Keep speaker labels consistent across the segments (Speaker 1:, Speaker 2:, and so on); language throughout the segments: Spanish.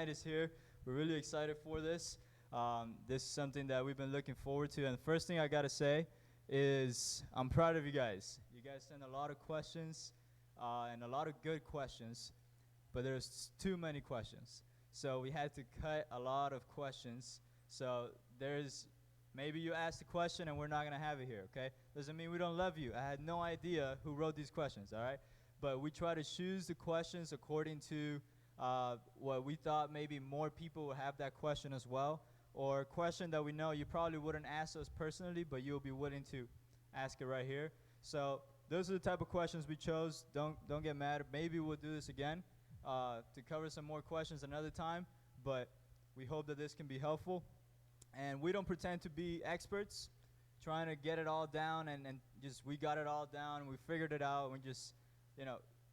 Speaker 1: night is here. We're really excited for this. This is something that we've been looking forward to. And the first thing I got to say is I'm proud of you guys. You guys sent a lot of questions and a lot of good questions, but there's too many questions. So we had to cut a lot of questions. So maybe you asked a question and we're not going to have it here, okay? Doesn't mean we don't love you. I had no idea who wrote these questions, all right? But we try to choose the questions according to what we thought maybe more people would have that question as well, or a question that we know you probably wouldn't ask us personally, but you'll be willing to ask it right here. So those are the type of questions we chose. Don't get mad. Maybe we'll do this again to cover some more questions another time, but we hope that this can be helpful. And we don't pretend to be experts, trying to get it all down and just we got it all down. We figured it out. We just,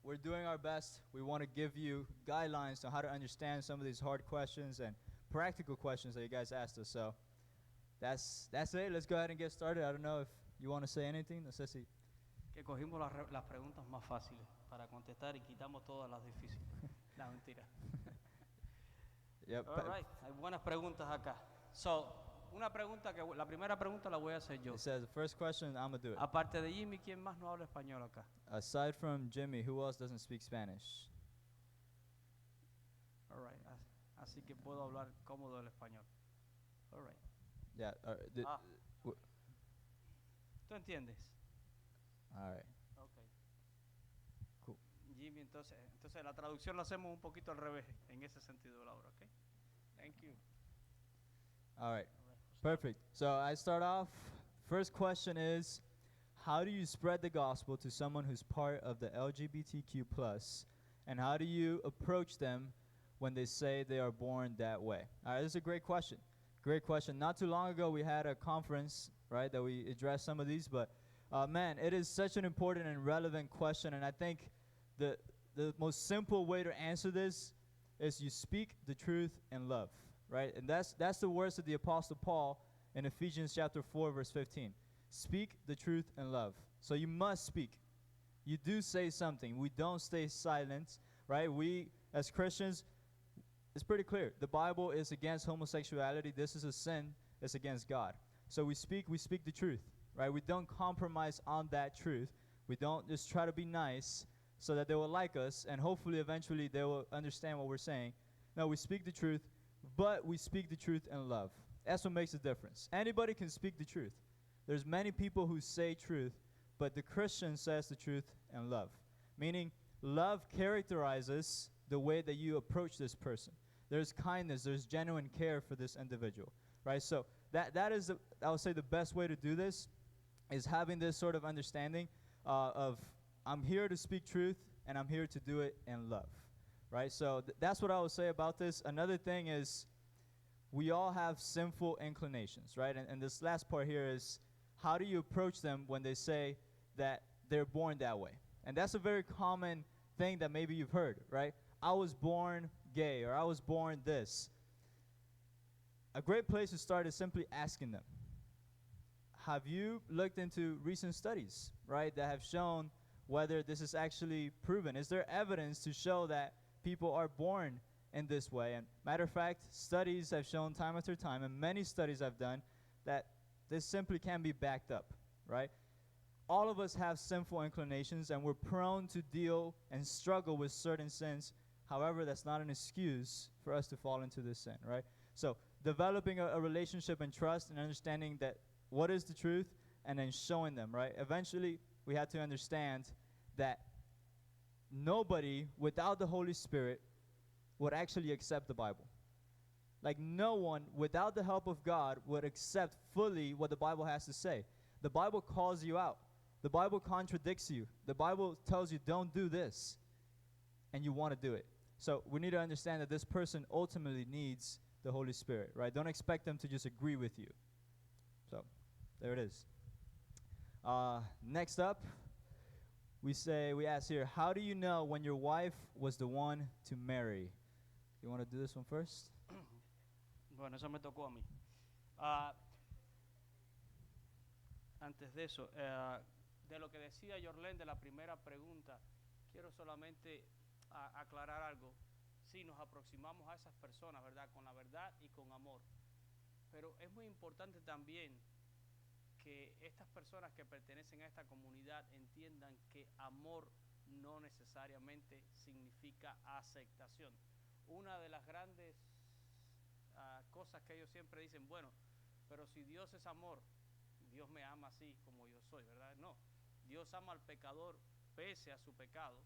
Speaker 1: we're doing our best. We want to give you guidelines on how to understand some of these hard questions and practical questions that you guys asked us. So that's it. Let's go ahead and get started. I don't know if you want to say anything. No sé si.
Speaker 2: Que cogimos las preguntas más fáciles para contestar y quitamos todas las difíciles. La mentira.
Speaker 1: Yep.
Speaker 2: All right, hay buenas preguntas acá. So, la primera pregunta la voy a hacer yo.
Speaker 1: It says the first question, I'm going to do it.
Speaker 2: Aparte de Jimmy, ¿quién más no habla español acá?
Speaker 1: Aside from Jimmy, who else doesn't speak Spanish?
Speaker 2: All right, así que puedo hablar cómodo el español. All right.
Speaker 1: Yeah.
Speaker 2: ¿Tú entiendes?
Speaker 1: All right.
Speaker 2: Okay.
Speaker 1: Cool.
Speaker 2: Jimmy, entonces la traducción la hacemos un poquito al revés en ese sentido de la obra, ¿ok? Thank you.
Speaker 1: All right. Perfect. So I start off. First question is, how do you spread the gospel to someone who's part of the LGBTQ plus, and how do you approach them when they say they are born that way? All right, this is a great question. Great question. Not too long ago, we had a conference, right, that we addressed some of these, but man, it is such an important and relevant question, and I think the most simple way to answer this is you speak the truth in love, right? And that's the words of the Apostle Paul in Ephesians chapter 4, verse 15. Speak the truth in love. So you must speak. You do say something. We don't stay silent, right? We, as Christians, it's pretty clear. The Bible is against homosexuality. This is a sin. It's against God. So we speak the truth, right? We don't compromise on that truth. We don't just try to be nice so that they will like us, and hopefully eventually they will understand what we're saying. No, we speak the truth, but we speak the truth in love. That's what makes a difference. Anybody can speak the truth. There's many people who say truth, but the Christian says the truth in love. Meaning, love characterizes the way that you approach this person. There's kindness, there's genuine care for this individual, right? So that is, I would say, the best way to do this is having this sort of understanding of I'm here to speak truth, and I'm here to do it in love, right? So that's what I would say about this. Another thing is we all have sinful inclinations, right? And this last part here is how do you approach them when they say that they're born that way? And that's a very common thing that maybe you've heard, right? I was born gay, or I was born this. A great place to start is simply asking them, have you looked into recent studies, right, that have shown whether this is actually proven? Is there evidence to show that people are born in this way? And matter of fact, studies have shown time after time, and many studies I've done, that this simply can't be backed up, right? All of us have sinful inclinations, and we're prone to deal and struggle with certain sins. However, that's not an excuse for us to fall into this sin, right? So developing a relationship and trust and understanding that what is the truth, and then showing them, right? Eventually, we had to understand that nobody without the Holy Spirit would actually accept the Bible. Like no one without the help of God would accept fully what the Bible has to say. The Bible calls you out. The Bible contradicts you. The Bible tells you don't do this, and you want to do it. So we need to understand that this person ultimately needs the Holy Spirit, right? Don't expect them to just agree with you. So there it is. Next up, we ask here, how do you know when your wife was the one to marry? You want to do this one first?
Speaker 2: Bueno, eso me tocó a mí. Antes de eso, de lo que decía Jorlen de la primera pregunta, quiero solamente aclarar algo. sí, nos aproximamos a esas personas, ¿verdad? Con la verdad y con amor. Pero es muy importante también que estas personas que pertenecen a esta comunidad entiendan que amor no necesariamente significa aceptación. Una de las grandes cosas que ellos siempre dicen, bueno, pero si Dios es amor, Dios me ama así como yo soy, ¿verdad? No, Dios ama al pecador pese a su pecado,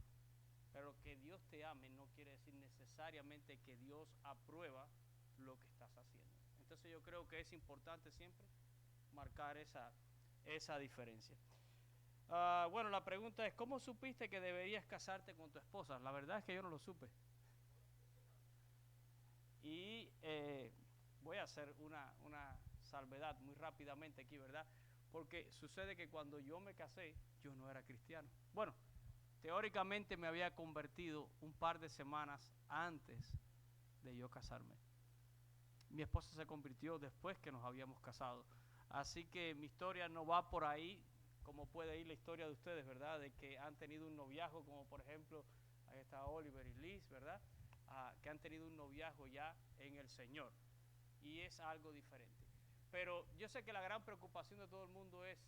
Speaker 2: pero que Dios te ame no quiere decir necesariamente que Dios aprueba lo que estás haciendo. Entonces yo creo que es importante siempre marcar esa diferencia. Bueno, la pregunta es, ¿cómo supiste que deberías casarte con tu esposa? La verdad es que yo no lo supe. Y voy a hacer una salvedad muy rápidamente aquí, ¿verdad? Porque sucede que cuando yo me casé, yo no era cristiano. Bueno, teóricamente me había convertido un par de semanas antes de yo casarme. Mi esposa se convirtió después que nos habíamos casado. Así que mi historia no va por ahí, como puede ir la historia de ustedes, ¿verdad? De que han tenido un noviazgo, como por ejemplo, ahí está Oliver y Liz, ¿verdad? Que han tenido un noviazgo ya en el Señor. Y es algo diferente. Pero yo sé que la gran preocupación de todo el mundo es,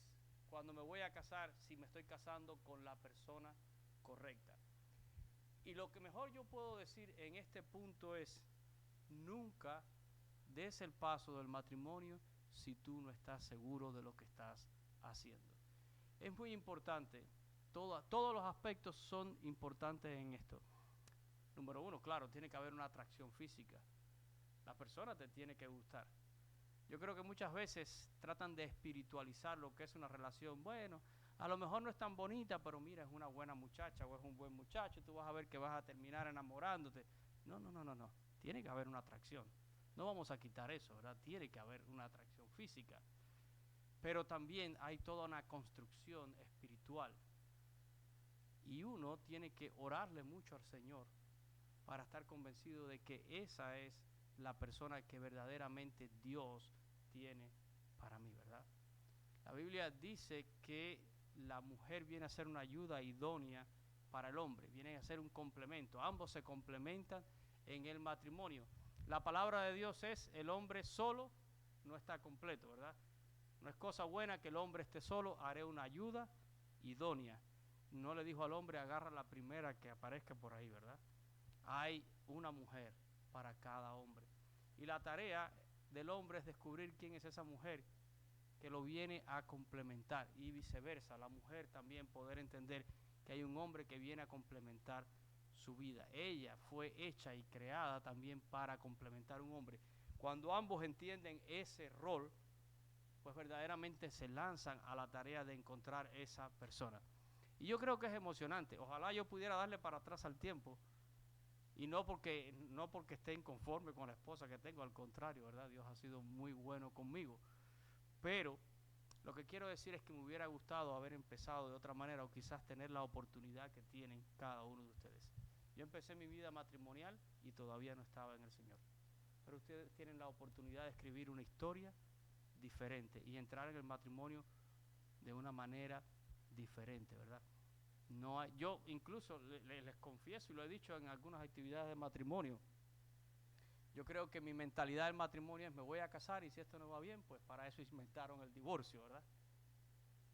Speaker 2: cuando me voy a casar, si me estoy casando con la persona correcta. Y lo que mejor yo puedo decir en este punto es, nunca des el paso del matrimonio si tú no estás seguro de lo que estás haciendo. Es muy importante, todos los aspectos son importantes en esto. Número uno, claro, tiene que haber una atracción física. La persona te tiene que gustar. Yo creo que muchas veces tratan de espiritualizar lo que es una relación. Bueno, a lo mejor no es tan bonita, pero mira, es una buena muchacha o es un buen muchacho, tú vas a ver que vas a terminar enamorándote. No. Tiene que haber una atracción. No vamos a quitar eso, ¿verdad? Tiene que haber una atracción física. Pero también hay toda una construcción espiritual. Y uno tiene que orarle mucho al Señor para estar convencido de que esa es la persona que verdaderamente Dios tiene para mí, ¿verdad? La Biblia dice que la mujer viene a ser una ayuda idónea para el hombre, viene a ser un complemento. Ambos se complementan en el matrimonio. La palabra de Dios es, el hombre solo no está completo, ¿verdad? No es cosa buena que el hombre esté solo, haré una ayuda idónea. No le dijo al hombre, agarra la primera que aparezca por ahí, ¿verdad? Hay una mujer para cada hombre. Y la tarea del hombre es descubrir quién es esa mujer que lo viene a complementar, y viceversa, la mujer también poder entender que hay un hombre que viene a complementar su vida. Ella fue hecha y creada también para complementar un hombre. Cuando ambos entienden ese rol, pues verdaderamente se lanzan a la tarea de encontrar esa persona. Y yo creo que es emocionante. Ojalá yo pudiera darle para atrás al tiempo, y no porque esté inconforme con la esposa que tengo, al contrario, ¿verdad? Dios ha sido muy bueno conmigo. Pero lo que quiero decir es que me hubiera gustado haber empezado de otra manera, o quizás tener la oportunidad que tienen cada uno de ustedes. Yo empecé mi vida matrimonial y todavía no estaba en el Señor. Pero ustedes tienen la oportunidad de escribir una historia diferente y entrar en el matrimonio de una manera diferente, ¿verdad? No hay, yo incluso les confieso, y lo he dicho en algunas actividades de matrimonio, yo creo que mi mentalidad del matrimonio es, me voy a casar y si esto no va bien, pues para eso inventaron el divorcio, ¿verdad?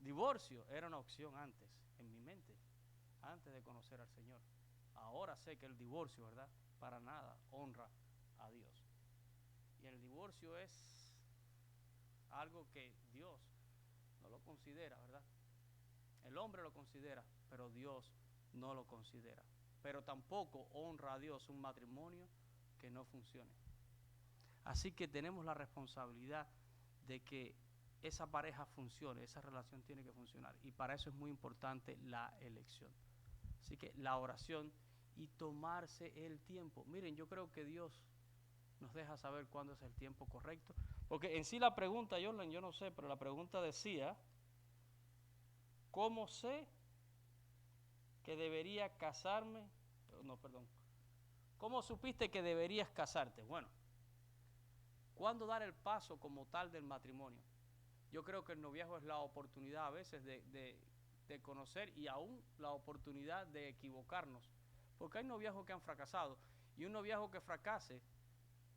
Speaker 2: Divorcio era una opción antes, en mi mente, antes de conocer al Señor. Ahora sé que el divorcio, ¿verdad?, para nada honra a Dios. Y el divorcio es algo que Dios no lo considera, ¿verdad? El hombre lo considera, pero Dios no lo considera. Pero tampoco honra a Dios un matrimonio que no funcione. Así que tenemos la responsabilidad de que esa pareja funcione, esa relación tiene que funcionar. Y para eso es muy importante la elección. Así que la oración y tomarse el tiempo. Miren, yo creo que Dios nos deja saber cuándo es el tiempo correcto. Porque en sí la pregunta, yo no sé, pero la pregunta decía, ¿cómo sé que debería casarme? No, perdón. ¿Cómo supiste que deberías casarte? Bueno, ¿cuándo dar el paso como tal del matrimonio? Yo creo que el noviazgo es la oportunidad a veces de conocer, y aún la oportunidad de equivocarnos. Porque hay noviazgos que han fracasado. Y un noviazgo que fracase,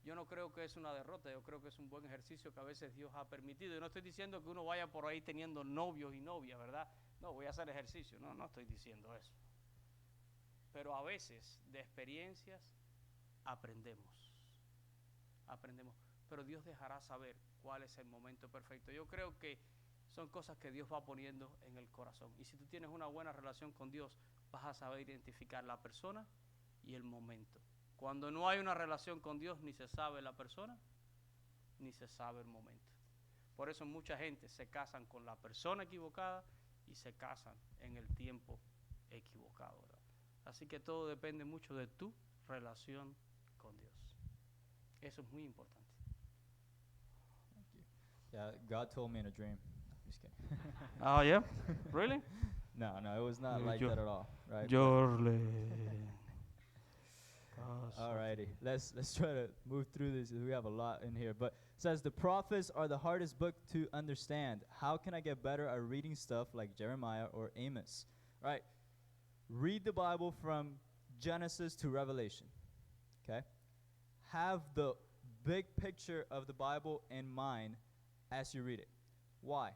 Speaker 2: yo no creo que es una derrota, yo creo que es un buen ejercicio que a veces Dios ha permitido. Y no estoy diciendo que uno vaya por ahí teniendo novios y novias, ¿verdad? No, voy a hacer ejercicio, no estoy diciendo eso. Pero a veces de experiencias aprendemos. Pero Dios dejará saber cuál es el momento perfecto. Yo creo que son cosas que Dios va poniendo en el corazón. Y si tú tienes una buena relación con Dios, vas a saber identificar la persona y el momento. Cuando no hay una relación con Dios, ni se sabe la persona, ni se sabe el momento. Por eso mucha gente se casan con la persona equivocada y se casan en el tiempo equivocado, ¿verdad? Así que todo depende mucho de tu relación con Dios. Eso es muy importante.
Speaker 1: Yeah, God told me in a dream. Just kidding.
Speaker 2: Oh, yeah? Really?
Speaker 1: No, it was not like
Speaker 2: Yo-
Speaker 1: that at all, right? Alrighty, let's try to move through this. We have a lot in here, but it says the prophets are the hardest book to understand. How can I get better at reading stuff like Jeremiah or Amos? Right? Read the Bible from Genesis to Revelation. Okay? Have the big picture of the Bible in mind as you read it. Why?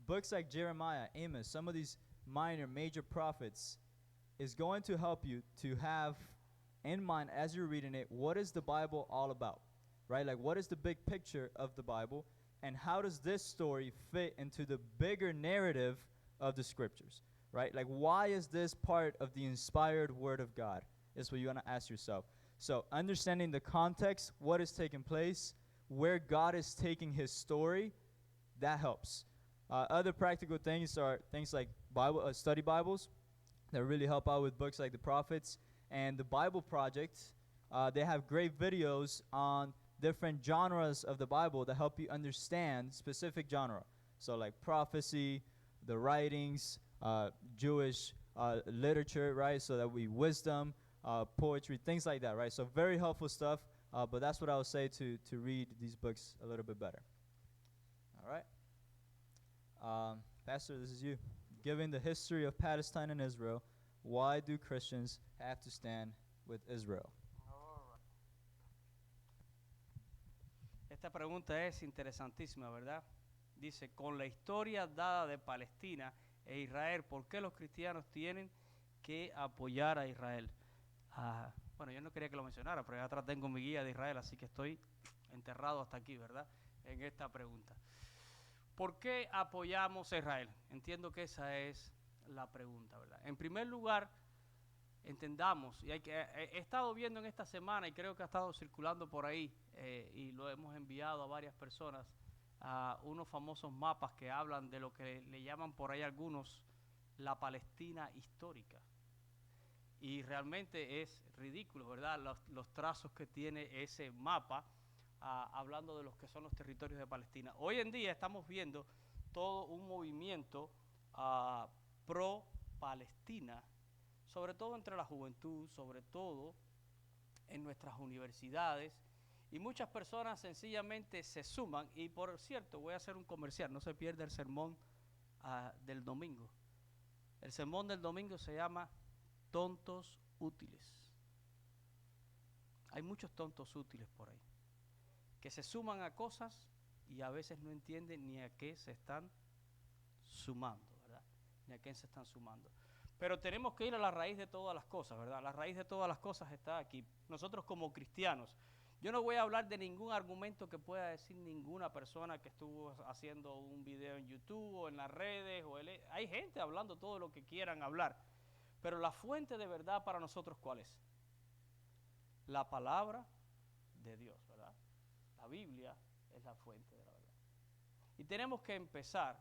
Speaker 1: Books like Jeremiah, Amos, some of these minor, major prophets is going to help you to have in mind as you're reading it, what is the Bible all about? Right? Like, what is the big picture of the Bible? And how does this story fit into the bigger narrative of the scriptures? Right? Like, why is this part of the inspired word of God? Is what you want to ask yourself. So, understanding the context, what is taking place, where God is taking his story, that helps. Other practical things are things like Bible study Bibles that really help out with books like the prophets. And the Bible Project, they have great videos on different genres of the Bible that help you understand specific genre. So like prophecy, the writings, Jewish literature, right? So that we wisdom, poetry, things like that, right? So very helpful stuff. But that's what I would say to read these books a little bit better. All right. Pastor, this is you. Given the history of Palestine and Israel, why do Christians have to stand with Israel?
Speaker 2: Esta pregunta es interesantísima, ¿verdad? Dice, con la historia dada de Palestina e Israel, ¿por qué los cristianos tienen que apoyar a Israel? Bueno, yo no quería que lo mencionara, pero ya atrás tengo mi guía de Israel, así que estoy enterrado hasta aquí, ¿verdad? En esta pregunta. ¿Por qué apoyamos a Israel? Entiendo que esa es la pregunta, ¿verdad? En primer lugar, entendamos, y he estado viendo en esta semana, y creo que ha estado circulando por ahí, y lo hemos enviado a varias personas, a unos famosos mapas que hablan de lo que le llaman por ahí algunos la Palestina histórica. Y realmente es ridículo, ¿verdad? Los trazos que tiene ese mapa, hablando de los que son los territorios de Palestina. Hoy en día estamos viendo todo un movimiento pro-Palestina, sobre todo entre la juventud, sobre todo en nuestras universidades, y muchas personas sencillamente se suman. Y por cierto, voy a hacer un comercial, no se pierda el sermón del domingo. El sermón del domingo se llama Tontos Útiles. Hay muchos tontos útiles por ahí, que se suman a cosas y a veces no entienden ni a qué se están sumando, ¿verdad? Ni a qué se están sumando. Pero tenemos que ir a la raíz de todas las cosas, ¿verdad? La raíz de todas las cosas está aquí. Nosotros como cristianos, yo no voy a hablar de ningún argumento que pueda decir ninguna persona que estuvo haciendo un video en YouTube o en las redes. Hay gente hablando todo lo que quieran hablar. Pero la fuente de verdad para nosotros, ¿cuál es? La palabra de Dios, ¿verdad? La Biblia es la fuente de la verdad. Y tenemos que empezar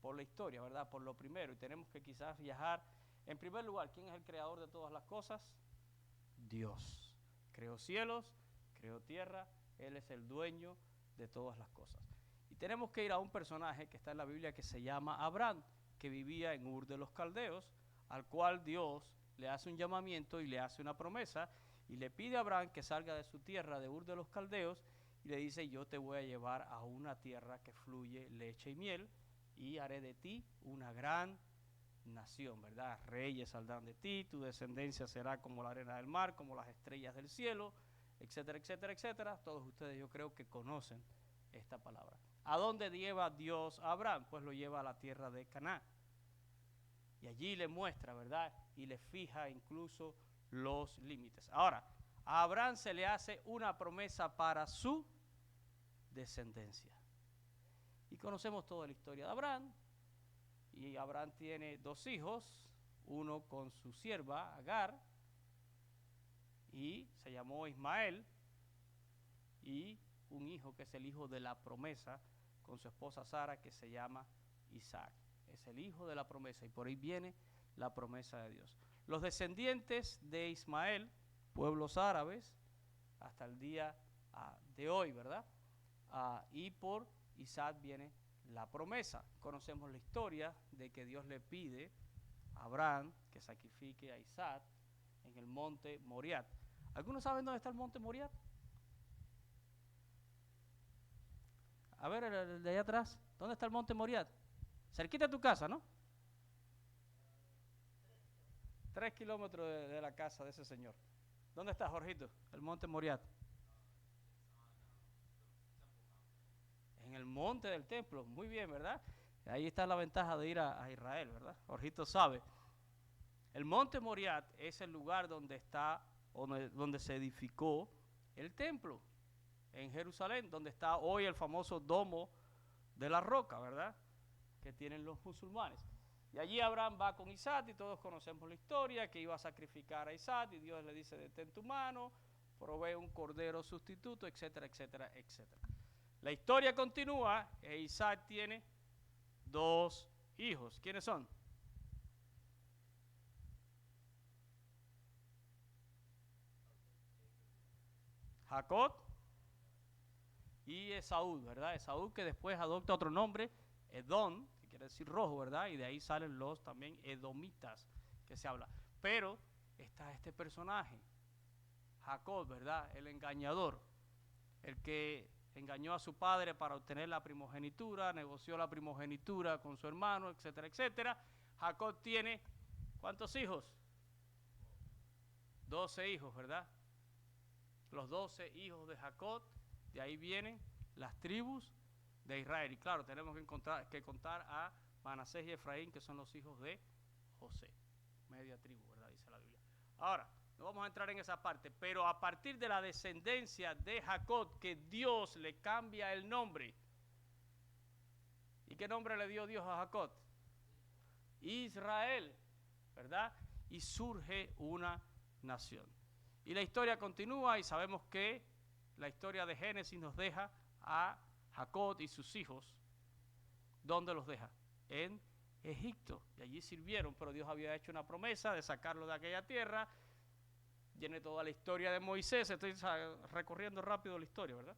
Speaker 2: por la historia, ¿verdad? Por lo primero. Y tenemos que quizás viajar. En primer lugar, ¿quién es el creador de todas las cosas? Dios. Creó cielos, creó tierra. Él es el dueño de todas las cosas. Y tenemos que ir a un personaje que está en la Biblia que se llama Abraham, que vivía en Ur de los Caldeos, al cual Dios le hace un llamamiento y le hace una promesa. Y le pide a Abraham que salga de su tierra de Ur de los Caldeos y le dice, yo te voy a llevar a una tierra que fluye leche y miel y haré de ti una gran nación, ¿verdad? Reyes saldrán de ti, tu descendencia será como la arena del mar, como las estrellas del cielo, etcétera, etcétera, etcétera. Todos ustedes yo creo que conocen esta palabra. ¿A dónde lleva Dios a Abraham? Pues lo lleva a la tierra de Canaán. Y allí le muestra, ¿verdad? Y le fija incluso los límites. Ahora, a Abraham se le hace una promesa para su descendencia. Y conocemos toda la historia de Abraham. Y Abraham tiene 2 hijos, uno con su sierva Agar, y se llamó Ismael, y un hijo que es el hijo de la promesa con su esposa Sara, que se llama Isaac. Es el hijo de la promesa y por ahí viene la promesa de Dios. Los descendientes de Ismael, pueblos árabes, hasta el día de hoy, ¿verdad? Y por Isaac viene la promesa. Conocemos la historia de que Dios le pide a Abraham que sacrifique a Isaac en el monte Moriat. ¿Algunos saben dónde está el monte Moriat? A ver, el de allá atrás, ¿dónde está el monte Moriat? Cerquita de tu casa, ¿no? 3 kilómetros de la casa de ese señor. ¿Dónde está, Jorgito? El monte Moriat. En el monte del templo, muy bien, ¿verdad? Ahí está la ventaja de ir a Israel, ¿verdad? Jorgito sabe. El monte Moriat es el lugar donde se edificó el templo en Jerusalén, donde está hoy el famoso domo de la roca, ¿verdad? Que tienen los musulmanes. Y allí Abraham va con Isaac y todos conocemos la historia, que iba a sacrificar a Isaac y Dios le dice, detén tu mano, provee un cordero sustituto, etcétera, etcétera, etcétera. La historia continúa e Isaac tiene 2 hijos. ¿Quiénes son? Jacob y Esaú, ¿verdad? Esaú que después adopta otro nombre, Edom, que quiere decir rojo, ¿verdad? Y de ahí salen los también edomitas que se habla. Pero está este personaje, Jacob, ¿verdad? El engañador, el que engañó a su padre para obtener la primogenitura, negoció la primogenitura con su hermano, etcétera, etcétera. Jacob tiene, ¿cuántos hijos? 12 hijos, ¿verdad? Los 12 hijos de Jacob, de ahí vienen las tribus de Israel. Y claro, tenemos que contar a Manasés y Efraín, que son los hijos de José. Media tribu, ¿verdad? Dice la Biblia. Ahora, no vamos a entrar en esa parte, pero a partir de la descendencia de Jacob, que Dios le cambia el nombre. ¿Y qué nombre le dio Dios a Jacob? Israel, ¿verdad? Y surge una nación. Y la historia continúa y sabemos que la historia de Génesis nos deja a Jacob y sus hijos. ¿Dónde los deja? En Egipto. Y allí sirvieron, pero Dios había hecho una promesa de sacarlo de aquella tierra. Viene toda la historia de Moisés, estoy recorriendo rápido la historia, ¿verdad?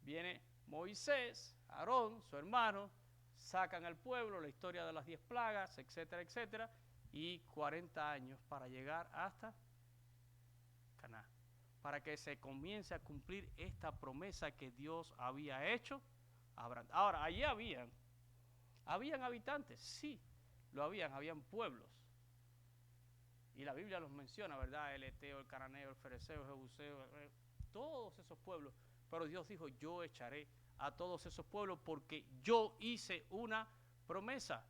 Speaker 2: Viene Moisés, Aarón, su hermano, sacan al pueblo, la historia de las 10 plagas, etcétera, etcétera, y 40 años para llegar hasta Canaán, para que se comience a cumplir esta promesa que Dios había hecho a Abraham. Ahora, allí habían habitantes, sí, habían pueblos. Y la Biblia los menciona, ¿verdad? El eteo, el cananeo, el fereceo, el jebuseo, todos esos pueblos. Pero Dios dijo, yo echaré a todos esos pueblos porque yo hice una promesa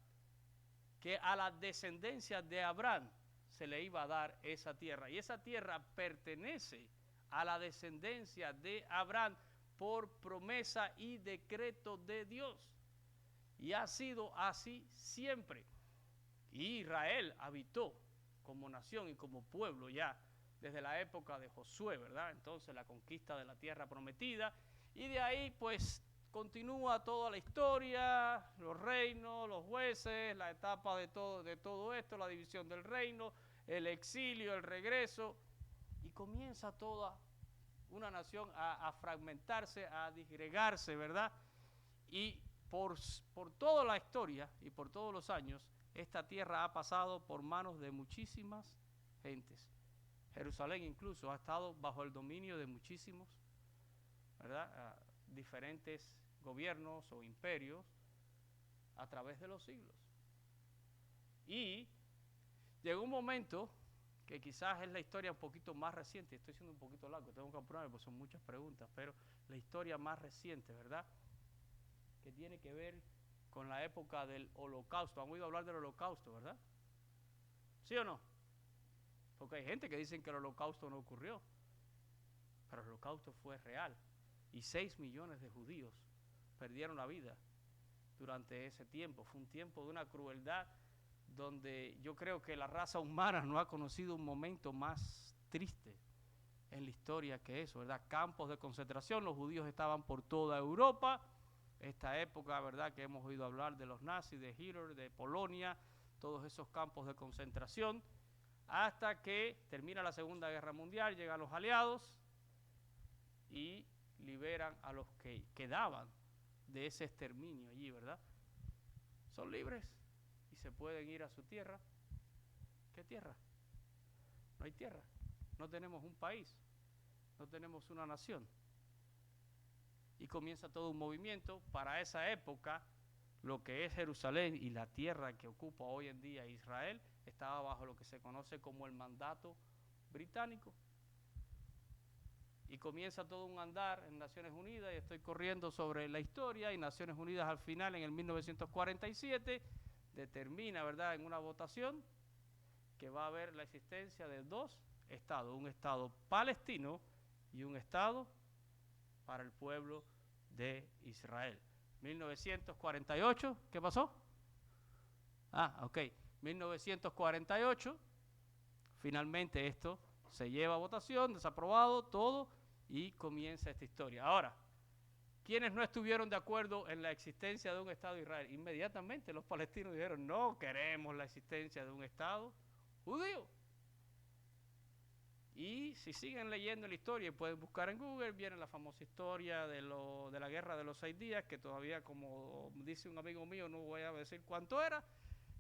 Speaker 2: que a la descendencia de Abraham se le iba a dar esa tierra. Y esa tierra pertenece a la descendencia de Abraham por promesa y decreto de Dios. Y ha sido así siempre. Y Israel habitó como nación y como pueblo ya desde la época de Josué, ¿verdad? Entonces la conquista de la tierra prometida. Y de ahí pues continúa toda la historia, los reinos, los jueces, la etapa de todo esto, la división del reino, el exilio, el regreso. Y comienza toda una nación a fragmentarse, a disgregarse, ¿verdad? Y por toda la historia y por todos los años, esta tierra ha pasado por manos de muchísimas gentes. Jerusalén incluso ha estado bajo el dominio de muchísimos, ¿verdad? Diferentes gobiernos o imperios a través de los siglos. Y llegó un momento que quizás es la historia un poquito más reciente, estoy siendo un poquito largo, tengo que apurarme porque son muchas preguntas, pero la historia más reciente, ¿verdad? Que tiene que ver con la época del Holocausto. ¿Han oído hablar del Holocausto, verdad? ¿Sí o no? Porque hay gente que dice que el Holocausto no ocurrió, pero el Holocausto fue real y 6 millones de judíos perdieron la vida durante ese tiempo. Fue un tiempo de una crueldad donde yo creo que la raza humana no ha conocido un momento más triste en la historia que eso, ¿verdad? Campos de concentración, los judíos estaban por toda Europa, esta época, ¿verdad? Que hemos oído hablar de los nazis, de Hitler, de Polonia, todos esos campos de concentración, hasta que termina la Segunda Guerra Mundial, llegan los aliados y liberan a los que quedaban de ese exterminio allí, ¿verdad? Son libres y se pueden ir a su tierra. ¿Qué tierra? No hay tierra, no tenemos un país, no tenemos una nación. Y comienza todo un movimiento. Para esa época, lo que es Jerusalén y la tierra que ocupa hoy en día Israel, estaba bajo lo que se conoce como el mandato británico. Y comienza todo un andar en Naciones Unidas, y estoy corriendo sobre la historia, y Naciones Unidas al final, en el 1947, determina, ¿verdad?, en una votación, que va a haber la existencia de 2 estados, un estado palestino y un estado para el pueblo de Israel. 1948, ¿qué pasó? Ok, 1948, finalmente esto se lleva a votación, desaprobado, todo, y comienza esta historia. Ahora, ¿quiénes no estuvieron de acuerdo en la existencia de un Estado de Israel? Inmediatamente los palestinos dijeron, no queremos la existencia de un Estado judío. Y si siguen leyendo la historia y pueden buscar en Google, viene la famosa historia de la guerra de los 6 días, que todavía, como dice un amigo mío, no voy a decir cuánto era,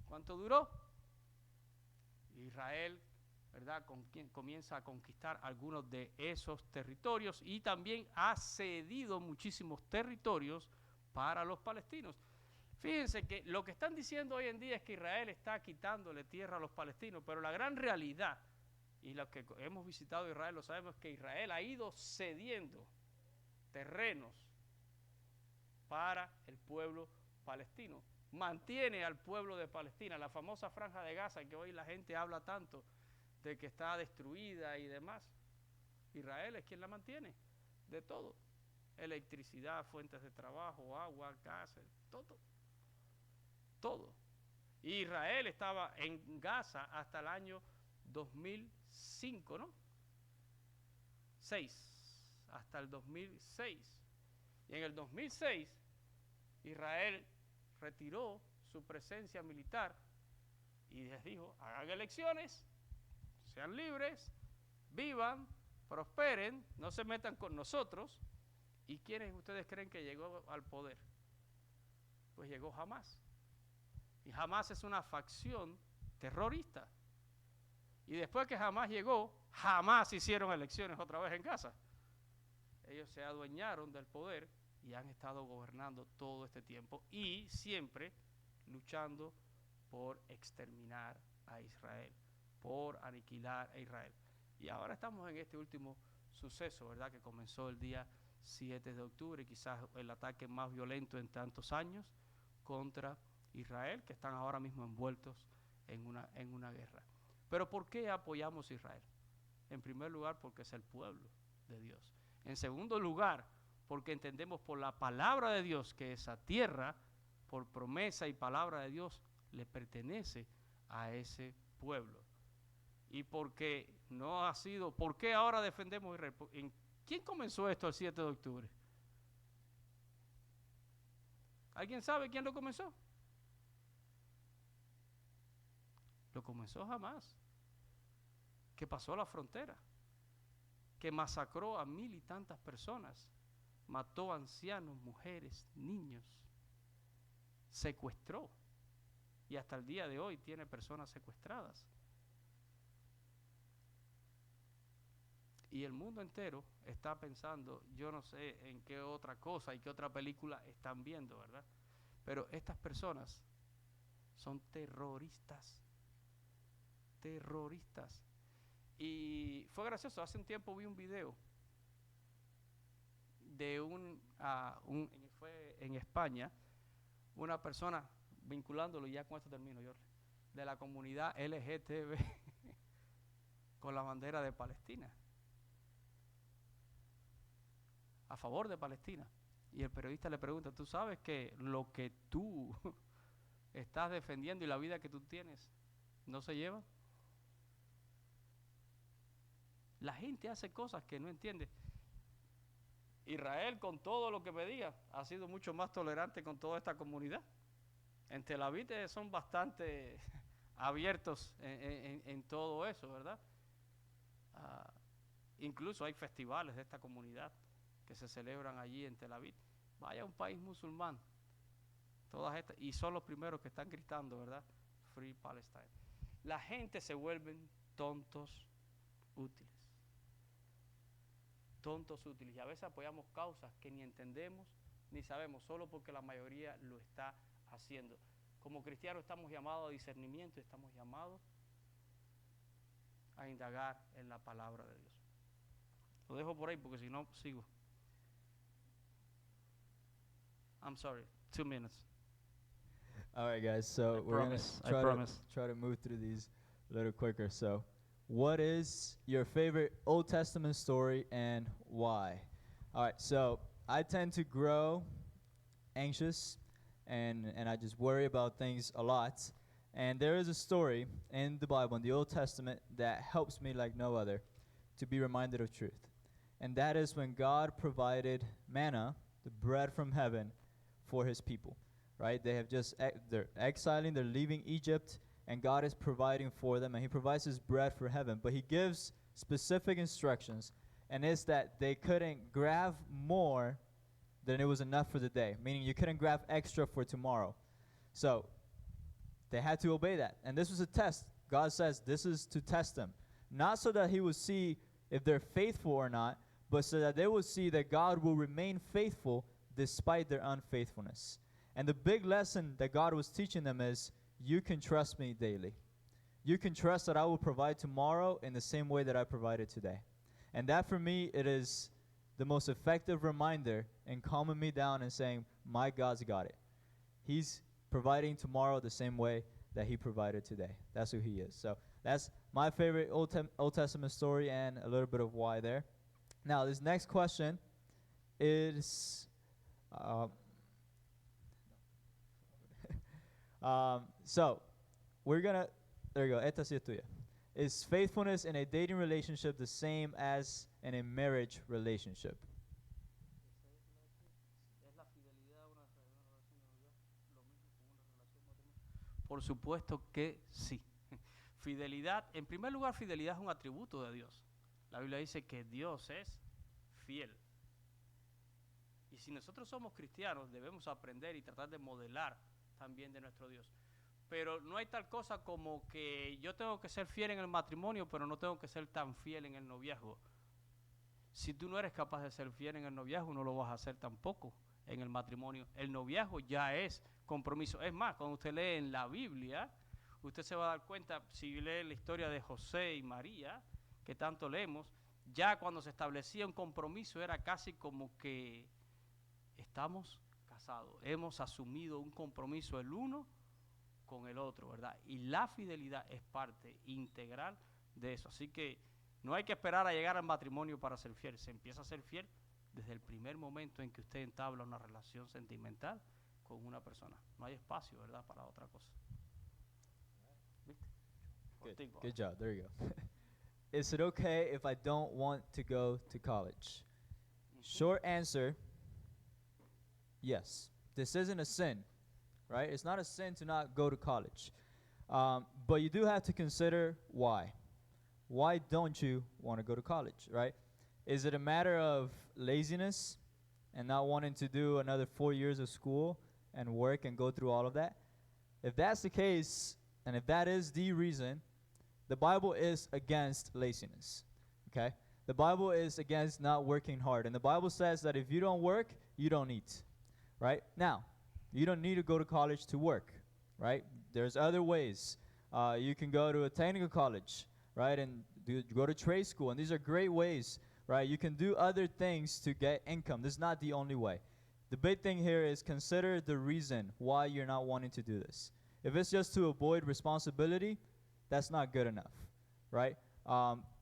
Speaker 2: cuánto duró. Israel, ¿verdad?, comienza a conquistar algunos de esos territorios y también ha cedido muchísimos territorios para los palestinos. Fíjense que lo que están diciendo hoy en día es que Israel está quitándole tierra a los palestinos, pero la gran realidad, y los que hemos visitado Israel lo sabemos, que Israel ha ido cediendo terrenos para el pueblo palestino. Mantiene al pueblo de Palestina, la famosa franja de Gaza, que hoy la gente habla tanto de que está destruida y demás. Israel es quien la mantiene, de todo. Electricidad, fuentes de trabajo, agua, gas, todo. Todo. Israel estaba en Gaza hasta el año 2005, ¿no? 6, hasta el 2006. Y en el 2006, Israel retiró su presencia militar y les dijo, hagan elecciones, sean libres, vivan, prosperen, no se metan con nosotros. ¿Y quiénes ustedes creen que llegó al poder? Pues llegó Hamás. Y Hamás es una facción terrorista. Y después que Hamás llegó, jamás hicieron elecciones otra vez en Gaza. Ellos se adueñaron del poder y han estado gobernando todo este tiempo y siempre luchando por exterminar a Israel, por aniquilar a Israel. Y ahora estamos en este último suceso, ¿verdad?, que comenzó el día 7 de octubre, quizás el ataque más violento en tantos años contra Israel, que están ahora mismo envueltos en una guerra. Pero ¿por qué apoyamos a Israel? En primer lugar, porque es el pueblo de Dios. En segundo lugar, porque entendemos por la palabra de Dios que esa tierra, por promesa y palabra de Dios, le pertenece a ese pueblo. Y porque no ha sido, ¿por qué ahora defendemos a Israel? ¿Quién comenzó esto el 7 de octubre? ¿Alguien sabe quién lo comenzó? Lo comenzó Hamás, que pasó la frontera, que masacró a 1000 y tantas personas, mató a ancianos, mujeres, niños, secuestró y hasta el día de hoy tiene personas secuestradas. Y el mundo entero está pensando, yo no sé en qué otra cosa y qué otra película están viendo, ¿verdad? Pero estas personas son terroristas. terroristas. Y fue gracioso, hace un tiempo vi un video de fue en España, una persona vinculándolo, y ya con esto termino yo, de la comunidad LGTB con la bandera de Palestina, a favor de Palestina. Y el periodista le pregunta, ¿tú sabes que lo que tú estás defendiendo y la vida que tú tienes no se lleva? La gente hace cosas que no entiende. Israel, con todo lo que me diga, ha sido mucho más tolerante con toda esta comunidad. En Tel Aviv son bastante abiertos en todo eso, ¿verdad? Incluso hay festivales de esta comunidad que se celebran allí en Tel Aviv. Vaya a un país musulmán, todas estas, y son los primeros que están gritando, ¿verdad? Free Palestine. La gente se vuelven tontos útiles. Tontos útiles. Y a veces apoyamos causas que ni entendemos ni sabemos, solo porque la mayoría lo está haciendo. Como cristianos estamos llamados a discernimiento y estamos llamados a indagar en la palabra de Dios. Lo dejo por ahí porque si no, sigo. I'm sorry, 2 minutes.
Speaker 1: All right, guys. So we're gonna try to move through these a little quicker. So, what is your favorite Old Testament story and why? All right. So I tend to grow anxious, and I just worry about things a lot. And there is a story in the Bible, in the Old Testament, that helps me like no other to be reminded of truth. And that is when God provided manna, the bread from heaven, for his people, right? They have just, they're exiling, they're leaving Egypt, and God is providing for them, and he provides his bread for heaven. But he gives specific instructions, and it's that they couldn't grab more than it was enough for the day, meaning you couldn't grab extra for tomorrow. So they had to obey that. And this was a test. God says this is to test them, not so that he would see if they're faithful or not, but so that they will see that God will remain faithful despite their unfaithfulness. And the big lesson that God was teaching them is, you can trust me daily. You can trust that I will provide tomorrow in the same way that I provided today. And that for me, it is the most effective reminder in calming me down and saying, my God's got it. He's providing tomorrow the same way that he provided today. That's who he is. So that's my favorite Old Testament story and a little bit of why there. Now, this next question is... so, we're gonna, there you go, esta sí es tuya. Is faithfulness in a dating relationship the same as in a marriage relationship?
Speaker 2: Por supuesto que sí. Fidelidad, en primer lugar, fidelidad es un atributo de Dios. La Biblia dice que Dios es fiel. Y si nosotros somos cristianos, debemos aprender y tratar de modelar también de nuestro Dios. Pero no hay tal cosa como que yo tengo que ser fiel en el matrimonio, pero no tengo que ser tan fiel en el noviazgo. Si tú no eres capaz de ser fiel en el noviazgo, no lo vas a hacer tampoco en el matrimonio. El noviazgo ya es compromiso. Es más, cuando usted lee en la Biblia, usted se va a dar cuenta, si lee la historia de José y María, que tanto leemos, ya cuando se establecía un compromiso era casi como que estamos casados, hemos asumido un compromiso el uno con el otro, ¿verdad? Y la fidelidad es parte integral de eso. Así que no hay que esperar a llegar al matrimonio para ser fiel. Se empieza a ser fiel desde el primer momento en que usted entabla una relación sentimental con una persona. No hay espacio, ¿verdad?, para otra cosa. ¿Viste?
Speaker 1: Good job. There you go. Is it okay if I don't want to go to college? Short answer, yes. This isn't a sin, right? It's not a sin to not go to college. But you do have to consider why. Why don't you want to go to college, right? Is it a matter of laziness and not wanting to do another 4 years of school and work and go through all of that? If that's the case, and if that is the reason, the Bible is against laziness, okay? The Bible is against not working hard. And the Bible says that if you don't work, you don't eat, right? Now, you don't need to go to college to work, right? There's other ways. You can go to a technical college, right, and go to trade school, and these are great ways, right? You can do other things to get income. This is not the only way. The big thing here is consider the reason why you're not wanting to do this. If it's just to avoid responsibility, that's not good enough, right?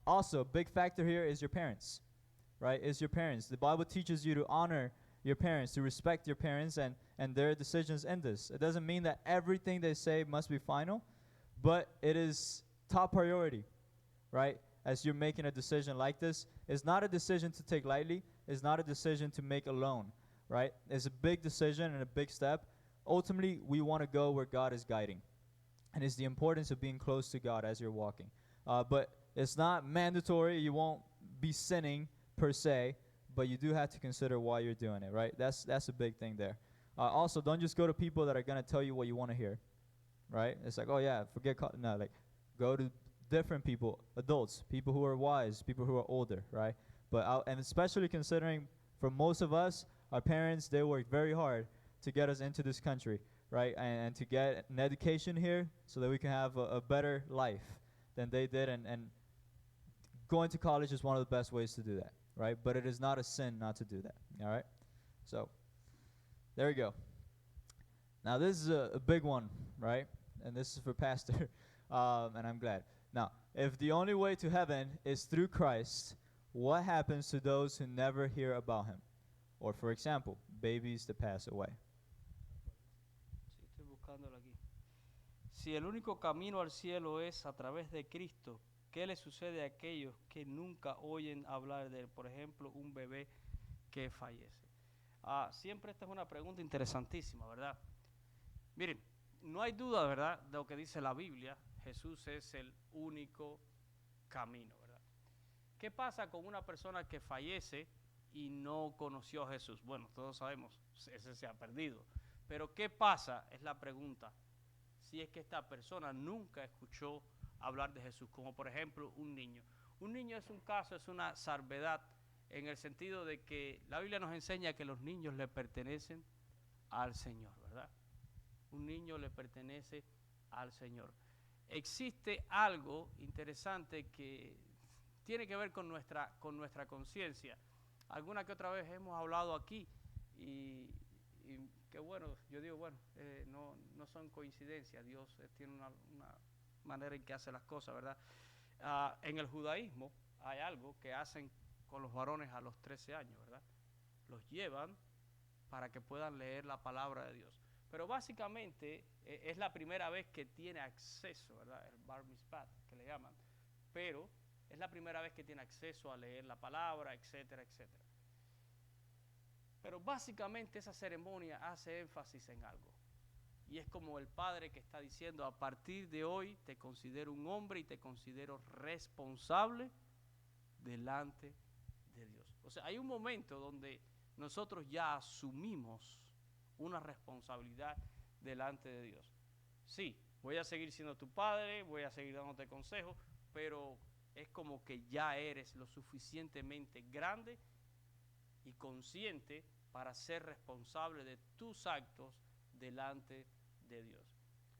Speaker 1: Also, a big factor here is your parents, right? Is your parents. The Bible teaches you to honor your parents, to respect your parents and their decisions in this. It doesn't mean that everything they say must be final, but it is top priority, right? As you're making a decision like this, it's not a decision to take lightly. It's not a decision to make alone, right? It's a big decision and a big step. Ultimately, we want to go where God is guiding. And it's the importance of being close to God as you're walking. But it's not mandatory. You won't be sinning per se, but you do have to consider why you're doing it, right? That's a big thing there. Also, don't just go to people that are going to tell you what you want to hear, right? It's like, oh, yeah, forget no, like, go to different people, adults, people who are wise, people who are older, right? But and especially considering for most of us, our parents, they worked very hard to get us into this country, right? And to get an education here so that we can have a better life than they did. And going to college is one of the best ways to do that, right? But it is not a sin not to do that, all right? So there we go. Now this is a big one, right? And this is for Pastor, and I'm glad. Now, if the only way to heaven is through Christ, what happens to those who never hear about him? Or, for example, babies that pass away.
Speaker 2: Sí, estoy buscándolo aquí. Si el único camino al cielo es a través de Cristo, ¿qué le sucede a aquellos que nunca oyen hablar de él? Por ejemplo, un bebé que fallece. Siempre esta es una pregunta interesantísima, ¿verdad? Miren, no hay duda, ¿verdad?, de lo que dice la Biblia. Jesús es el único camino, ¿verdad? ¿Qué pasa con una persona que fallece y no conoció a Jesús? Bueno, todos sabemos, ese se ha perdido. Pero ¿qué pasa? Es la pregunta. Si es que esta persona nunca escuchó hablar de Jesús, como por ejemplo un niño. Un niño es un caso, es una salvedad, en el sentido de que la Biblia nos enseña que los niños le pertenecen al Señor, ¿verdad? Un niño le pertenece al Señor. Existe algo interesante que tiene que ver con nuestra conciencia. Alguna que otra vez hemos hablado aquí y que bueno, yo digo, bueno, no son coincidencias. Dios tiene una manera en que hace las cosas, ¿verdad? En el judaísmo hay algo que hacen con los varones a los 13 años, ¿verdad? Los llevan para que puedan leer la palabra de Dios. Pero básicamente es la primera vez que tiene acceso, ¿verdad? El bar mitzvah, que le llaman. Pero es la primera vez que tiene acceso a leer la palabra, etcétera, etcétera. Pero básicamente esa ceremonia hace énfasis en algo. Y es como el padre que está diciendo, a partir de hoy te considero un hombre y te considero responsable delante de Dios. O sea, hay un momento donde nosotros ya asumimos una responsabilidad delante de Dios. Sí, voy a seguir siendo tu padre, voy a seguir dándote consejos, pero es como que ya eres lo suficientemente grande y consciente para ser responsable de tus actos delante de Dios.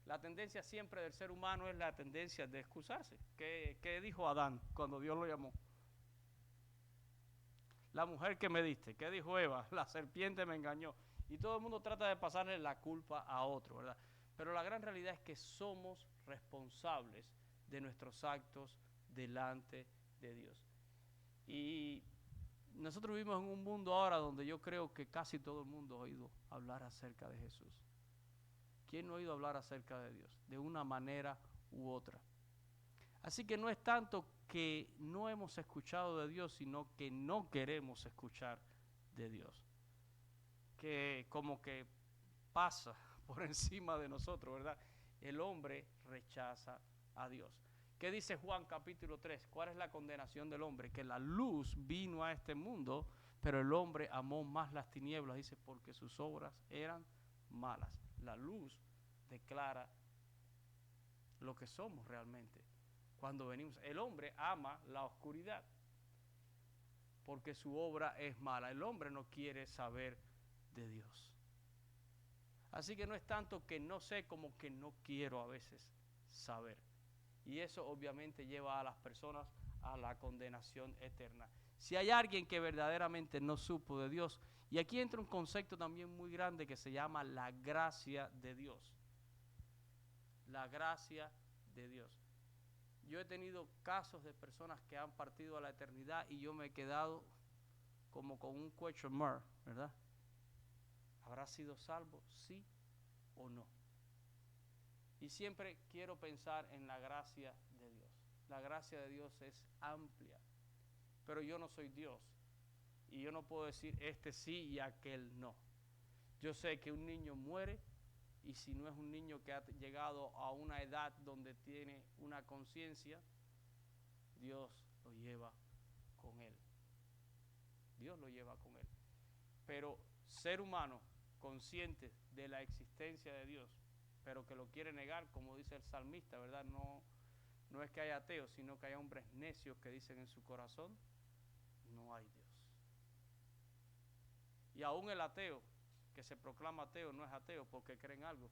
Speaker 2: La tendencia siempre del ser humano es la tendencia de excusarse. ¿Qué dijo Adán cuando Dios lo llamó? La mujer que me diste. ¿Qué dijo Eva? La serpiente me engañó. Y todo el mundo trata de pasarle la culpa a otro, ¿verdad? Pero la gran realidad es que somos responsables de nuestros actos delante de Dios. Y nosotros vivimos en un mundo ahora donde yo creo que casi todo el mundo ha oído hablar acerca de Jesús. ¿Quién no ha oído hablar acerca de Dios? De una manera u otra. Así que no es tanto que no hemos escuchado de Dios, sino que no queremos escuchar de Dios. Que como que pasa por encima de nosotros, ¿verdad? El hombre rechaza a Dios. ¿Qué dice Juan capítulo 3? ¿Cuál es la condenación del hombre? Que la luz vino a este mundo, pero el hombre amó más las tinieblas, dice, porque sus obras eran malas. La luz declara lo que somos realmente. Cuando venimos, el hombre ama la oscuridad, porque su obra es mala. El hombre no quiere saber de Dios. Así que no es tanto que no sé como que no quiero a veces saber. Y eso obviamente lleva a las personas a la condenación eterna. Si hay alguien que verdaderamente no supo de Dios, y aquí entra un concepto también muy grande que se llama la gracia de Dios. La gracia de Dios. Yo he tenido casos de personas que han partido a la eternidad y yo me he quedado como con un question mark, ¿verdad? ¿Habrá sido salvo? ¿Sí o no? Y siempre quiero pensar en la gracia de Dios. La gracia de Dios es amplia, pero yo no soy Dios. Y yo no puedo decir este sí y aquel no. Yo sé que un niño muere y si no es un niño que ha llegado a una edad donde tiene una conciencia, Dios lo lleva con él. Dios lo lleva con él. Pero ser humano consciente de la existencia de Dios, pero que lo quiere negar, como dice el salmista, ¿verdad? No es que haya ateos, sino que hay hombres necios que dicen en su corazón, no hay Dios. Y aún el ateo, que se proclama ateo, no es ateo porque cree en algo,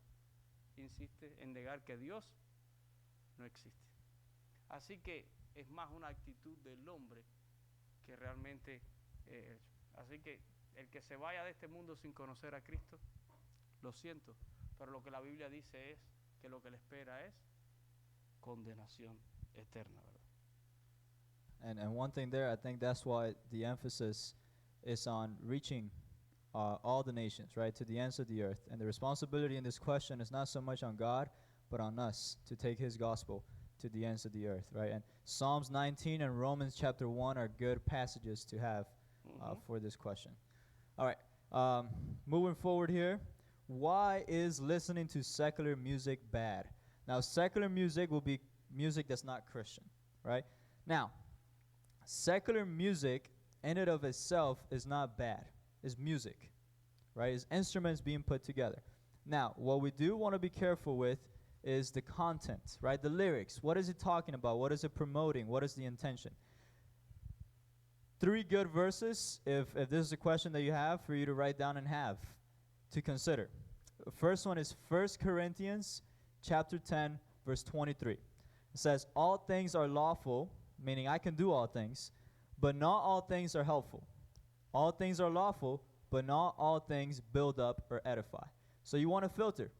Speaker 2: insiste en negar que Dios no existe. Así que es más una actitud del hombre que realmente así que el que se vaya de este mundo sin conocer a Cristo, lo siento, pero lo que la Biblia dice es que lo que le espera es condenación eterna, ¿verdad?
Speaker 1: And one thing there, I think that's why the emphasis is on reaching all the nations, right, to the ends of the earth. And the responsibility in this question is not so much on God, but on us to take his gospel to the ends of the earth, right? And Psalms 19 and Romans chapter 1 are good passages to have for this question. All right, moving forward here, why is listening to secular music bad? Now, secular music will be music that's not Christian, right? Now, secular music in and of itself is not bad. It's music, right? It's instruments being put together. Now, what we do want to be careful with is the content, right? The lyrics. What is it talking about? What is it promoting? What is the intention? 3 good verses, if this is a question that you have, for you to write down and have to consider. The first one is 1 Corinthians chapter 10, verse 23. It says, all things are lawful, meaning I can do all things, but not all things are helpful. All things are lawful, but not all things build up or edify. So you want to filter.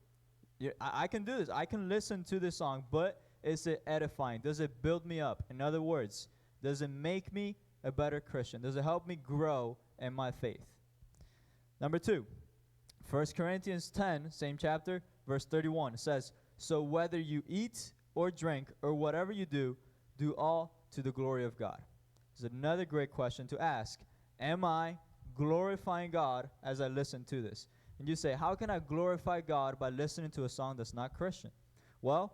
Speaker 1: I can do this. I can listen to this song, but is it edifying? Does it build me up? In other words, does it make me a better Christian? Does it help me grow in my faith? Number 2, 1 Corinthians 10, same chapter, verse 31. It says, so whether you eat or drink or whatever you do, do all to the glory of God. This is another great question to ask. Am I glorifying God as I listen to this? And you say, how can I glorify God by listening to a song that's not Christian? Well,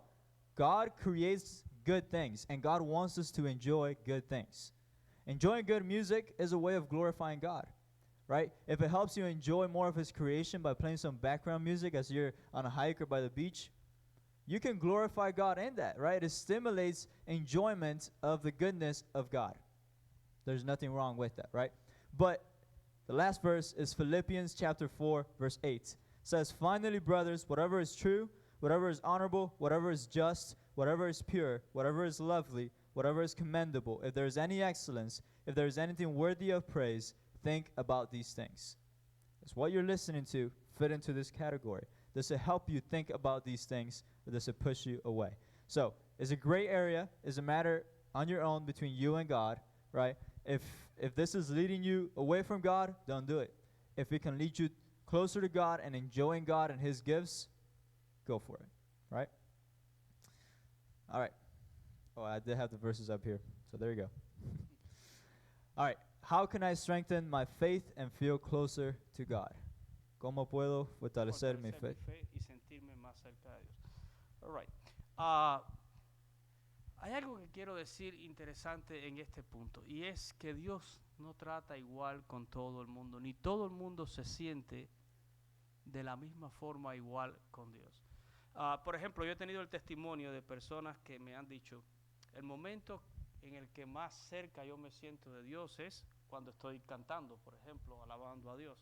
Speaker 1: God creates good things, and God wants us to enjoy good things. Enjoying good music is a way of glorifying God, right? If it helps you enjoy more of his creation by playing some background music as you're on a hike or by the beach, you can glorify God in that, right? It stimulates enjoyment of the goodness of God. There's nothing wrong with that, right? But the last verse is Philippians chapter 4, verse 8. It says, finally, brothers, whatever is true, whatever is honorable, whatever is just, whatever is pure, whatever is lovely, whatever is commendable, if there is any excellence, if there is anything worthy of praise, think about these things. Does what you're listening to fit into this category? Does it help you think about these things, or does it push you away? So it's a gray area. It's a matter on your own between you and God, right? If this is leading you away from God, don't do it. If it can lead you closer to God and enjoying God and his gifts, go for it, right? All right. Oh, I did have the verses up here, so there you go. All right. How can I strengthen my faith and feel closer to God? ¿Cómo puedo fortalecer mi fe?
Speaker 2: Y sentirme más cerca de Dios. All right. Hay algo que quiero decir interesante en este punto, y es que Dios no trata igual con todo el mundo, ni todo el mundo se siente de la misma forma igual con Dios. Por ejemplo, yo he tenido el testimonio de personas que me han dicho, el momento en el que más cerca yo me siento de Dios es cuando estoy cantando, por ejemplo, alabando a Dios.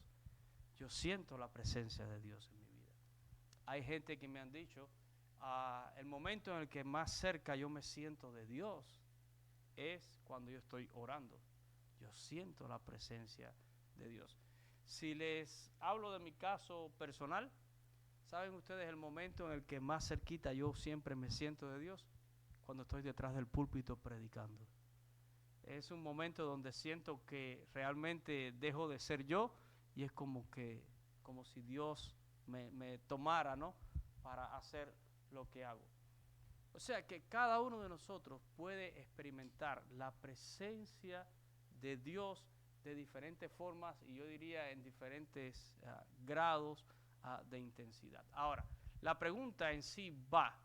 Speaker 2: Yo siento la presencia de Dios en mi vida. Hay gente que me han dicho, el momento en el que más cerca yo me siento de Dios es cuando yo estoy orando. Yo siento la presencia de Dios. Si les hablo de mi caso personal, ¿saben ustedes el momento en el que más cerquita yo siempre me siento de Dios? Cuando estoy detrás del púlpito predicando. Es un momento donde siento que realmente dejo de ser yo y es como si Dios me tomara, ¿no?, para hacer lo que hago. O sea que cada uno de nosotros puede experimentar la presencia de Dios de diferentes formas y yo diría en diferentes grados de intensidad. Ahora, la pregunta en sí va,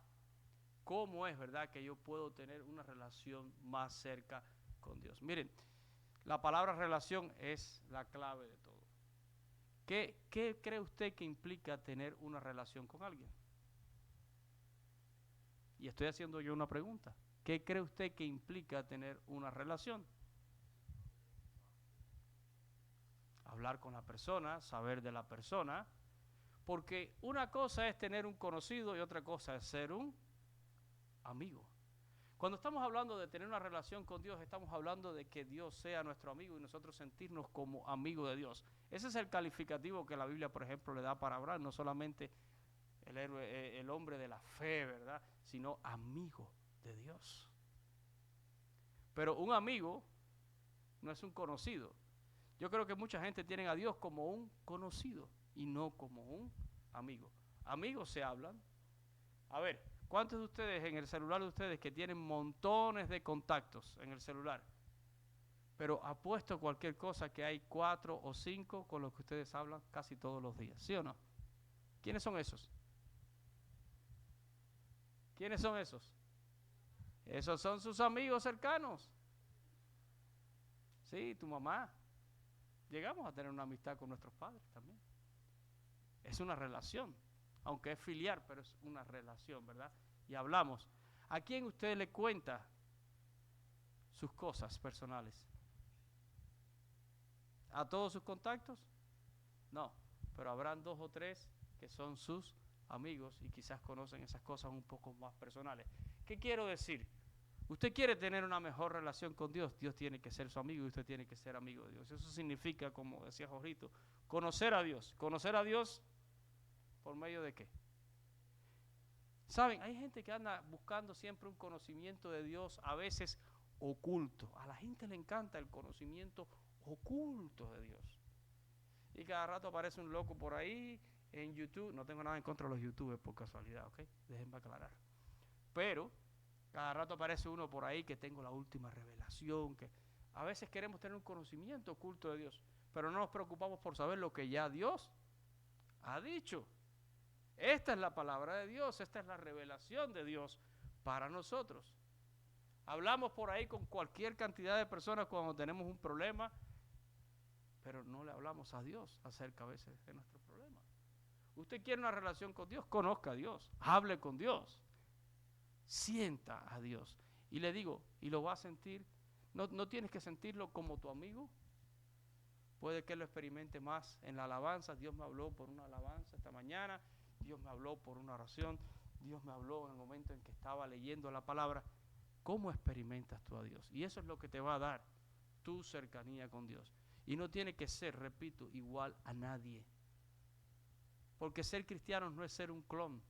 Speaker 2: ¿cómo es, verdad, que yo puedo tener una relación más cerca con Dios? Miren, la palabra relación es la clave de todo. ¿Qué cree usted que implica tener una relación con alguien? Y estoy haciendo yo una pregunta. ¿Qué cree usted que implica tener una relación? Hablar con la persona, saber de la persona, porque una cosa es tener un conocido y otra cosa es ser un amigo. Cuando estamos hablando de tener una relación con Dios, estamos hablando de que Dios sea nuestro amigo y nosotros sentirnos como amigos de Dios. Ese es el calificativo que la Biblia, por ejemplo, le da para Abraham, no solamente el héroe, el hombre de la fe, ¿verdad?, sino amigo de Dios. Pero un amigo no es un conocido. Yo creo que mucha gente tiene a Dios como un conocido y no como un amigo. Amigos se hablan. A ver, ¿cuántos de ustedes en el celular de ustedes que tienen montones de contactos en el celular? Pero apuesto cualquier cosa que hay 4 o 5 con los que ustedes hablan casi todos los días, ¿sí o no? ¿Quiénes son esos? ¿Quiénes son esos? Esos son sus amigos cercanos. Sí, tu mamá. Llegamos a tener una amistad con nuestros padres también. Es una relación, aunque es filial, pero es una relación, ¿verdad? Y hablamos. ¿A quién usted le cuenta sus cosas personales? ¿A todos sus contactos? No, pero habrán 2 o 3 que son sus amigos y quizás conocen esas cosas un poco más personales. ¿Qué quiero decir? Usted quiere tener una mejor relación con Dios, Dios tiene que ser su amigo y usted tiene que ser amigo de Dios. Eso significa, como decía Jorrito, conocer a Dios. ¿Conocer a Dios por medio de qué? Saben, hay gente que anda buscando siempre un conocimiento de Dios, a veces oculto. A la gente le encanta el conocimiento oculto de Dios. Y cada rato aparece un loco por ahí en YouTube. No tengo nada en contra de los youtubers por casualidad, ¿ok? Déjenme aclarar. Pero cada rato aparece uno por ahí que tengo la última revelación, que a veces queremos tener un conocimiento oculto de Dios, pero no nos preocupamos por saber lo que ya Dios ha dicho. Esta es la palabra de Dios, esta es la revelación de Dios para nosotros. Hablamos por ahí con cualquier cantidad de personas cuando tenemos un problema, pero no le hablamos a Dios acerca a veces de nuestros problemas. Usted quiere una relación con Dios, conozca a Dios, hable con Dios. Sienta a Dios. Y le digo, y lo va a sentir, no tienes que sentirlo como tu amigo. Puede que lo experimente más en la alabanza. Dios me habló por una alabanza esta mañana, Dios me habló por una oración, Dios me habló en el momento en que estaba leyendo la palabra. ¿Cómo experimentas tú a Dios? Y eso es lo que te va a dar tu cercanía con Dios. Y no tiene que ser, repito, igual a nadie. Porque ser cristianos no es ser un clon.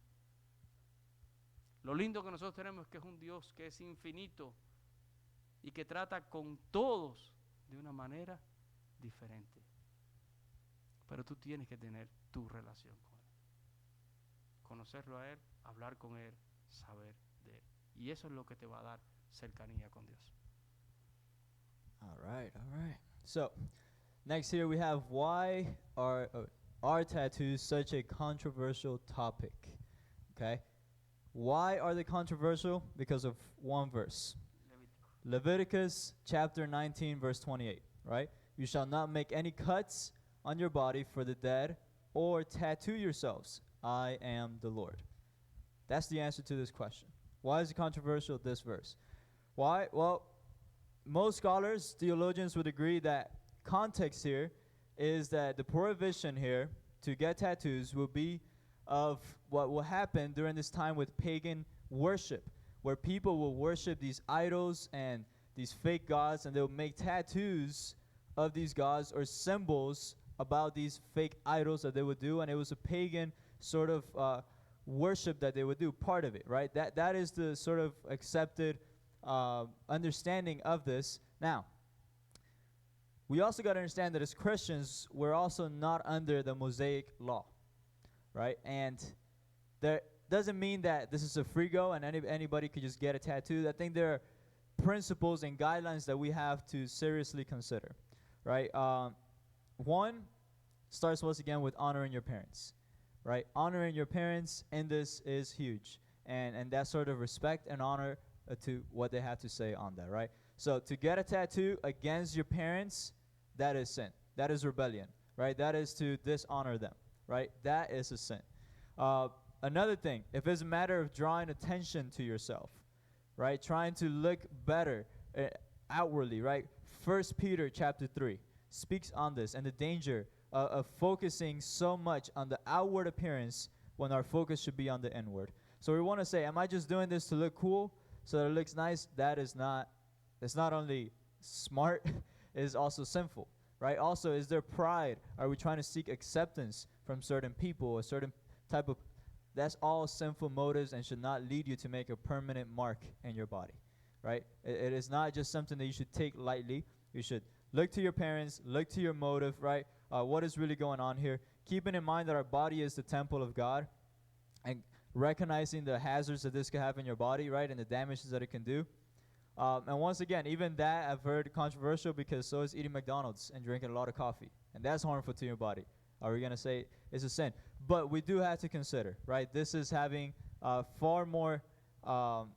Speaker 2: Lo lindo que nosotros tenemos es que es un Dios que es infinito y que trata con todos de una manera diferente. Pero tú tienes que tener tu relación con Él. Conocerlo a Él, hablar con Él, saber de Él. Y eso es lo que te va a dar cercanía con Dios.
Speaker 1: All right, all right. So, next here we have why are tattoos such a controversial topic? Okay? Why are they controversial? Because of one verse. Leviticus chapter 19 verse 28, right? You shall not make any cuts on your body for the dead or tattoo yourselves. I am the Lord. That's the answer to this question. Why is it controversial, this verse? Why? Well, most scholars, theologians would agree that context here is that the prohibition here to get tattoos will be of what will happen during this time with pagan worship, where people will worship these idols and these fake gods, and they'll make tattoos of these gods or symbols about these fake idols that they would do, and it was a pagan sort of worship that they would do, part of it, right? That is the sort of accepted understanding of this. Now, we also got to understand that as Christians, we're also not under the Mosaic law, right? And that doesn't mean that this is a free go and anybody could just get a tattoo. I think there are principles and guidelines that we have to seriously consider, right? One starts once again with honoring your parents, right? Honoring your parents in this is huge, and that sort of respect and honor to what they have to say on that, right? So to get a tattoo against your parents, that is sin. That is rebellion, right? That is to dishonor them, right? That is a sin. Another thing, if it's a matter of drawing attention to yourself, right? Trying to look better outwardly, right? 1 Peter chapter 3 speaks on this and the danger of focusing so much on the outward appearance when our focus should be on the inward. So we want to say, am I just doing this to look cool so that it looks nice? That is not, it's not only smart, it is also sinful, right? Also, is there pride? Are we trying to seek acceptance from certain people, a certain type of, that's all sinful motives and should not lead you to make a permanent mark in your body, right? It is not just something that you should take lightly. You should look to your parents, look to your motive, right? What is really going on here? Keeping in mind that our body is the temple of God and recognizing the hazards that this could have in your body, right? And the damages that it can do. And once again, even that I've heard controversial because so is eating McDonald's and drinking a lot of coffee. And that's harmful to your body. Are we going to say it's a sin? But we do have to consider, right? This is having far more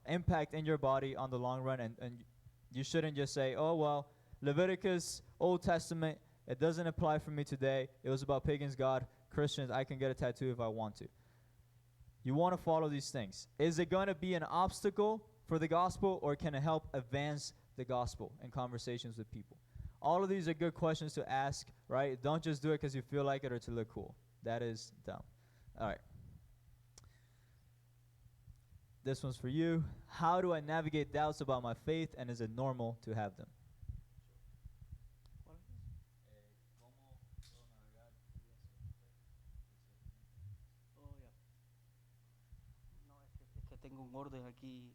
Speaker 1: impact in your body on the long run. And you shouldn't just say, oh, well, Leviticus, Old Testament, it doesn't apply for me today. It was about pagans, God, Christians. I can get a tattoo if I want to. You want to follow these things. Is it going to be an obstacle for the gospel, or can it help advance the gospel in conversations with people? All of these are good questions to ask, right? Don't just do it because you feel like it or to look cool. That is dumb. All right. This one's for you. How do I navigate doubts about my faith, and is it normal to have them?
Speaker 2: No, es que tengo un orden aquí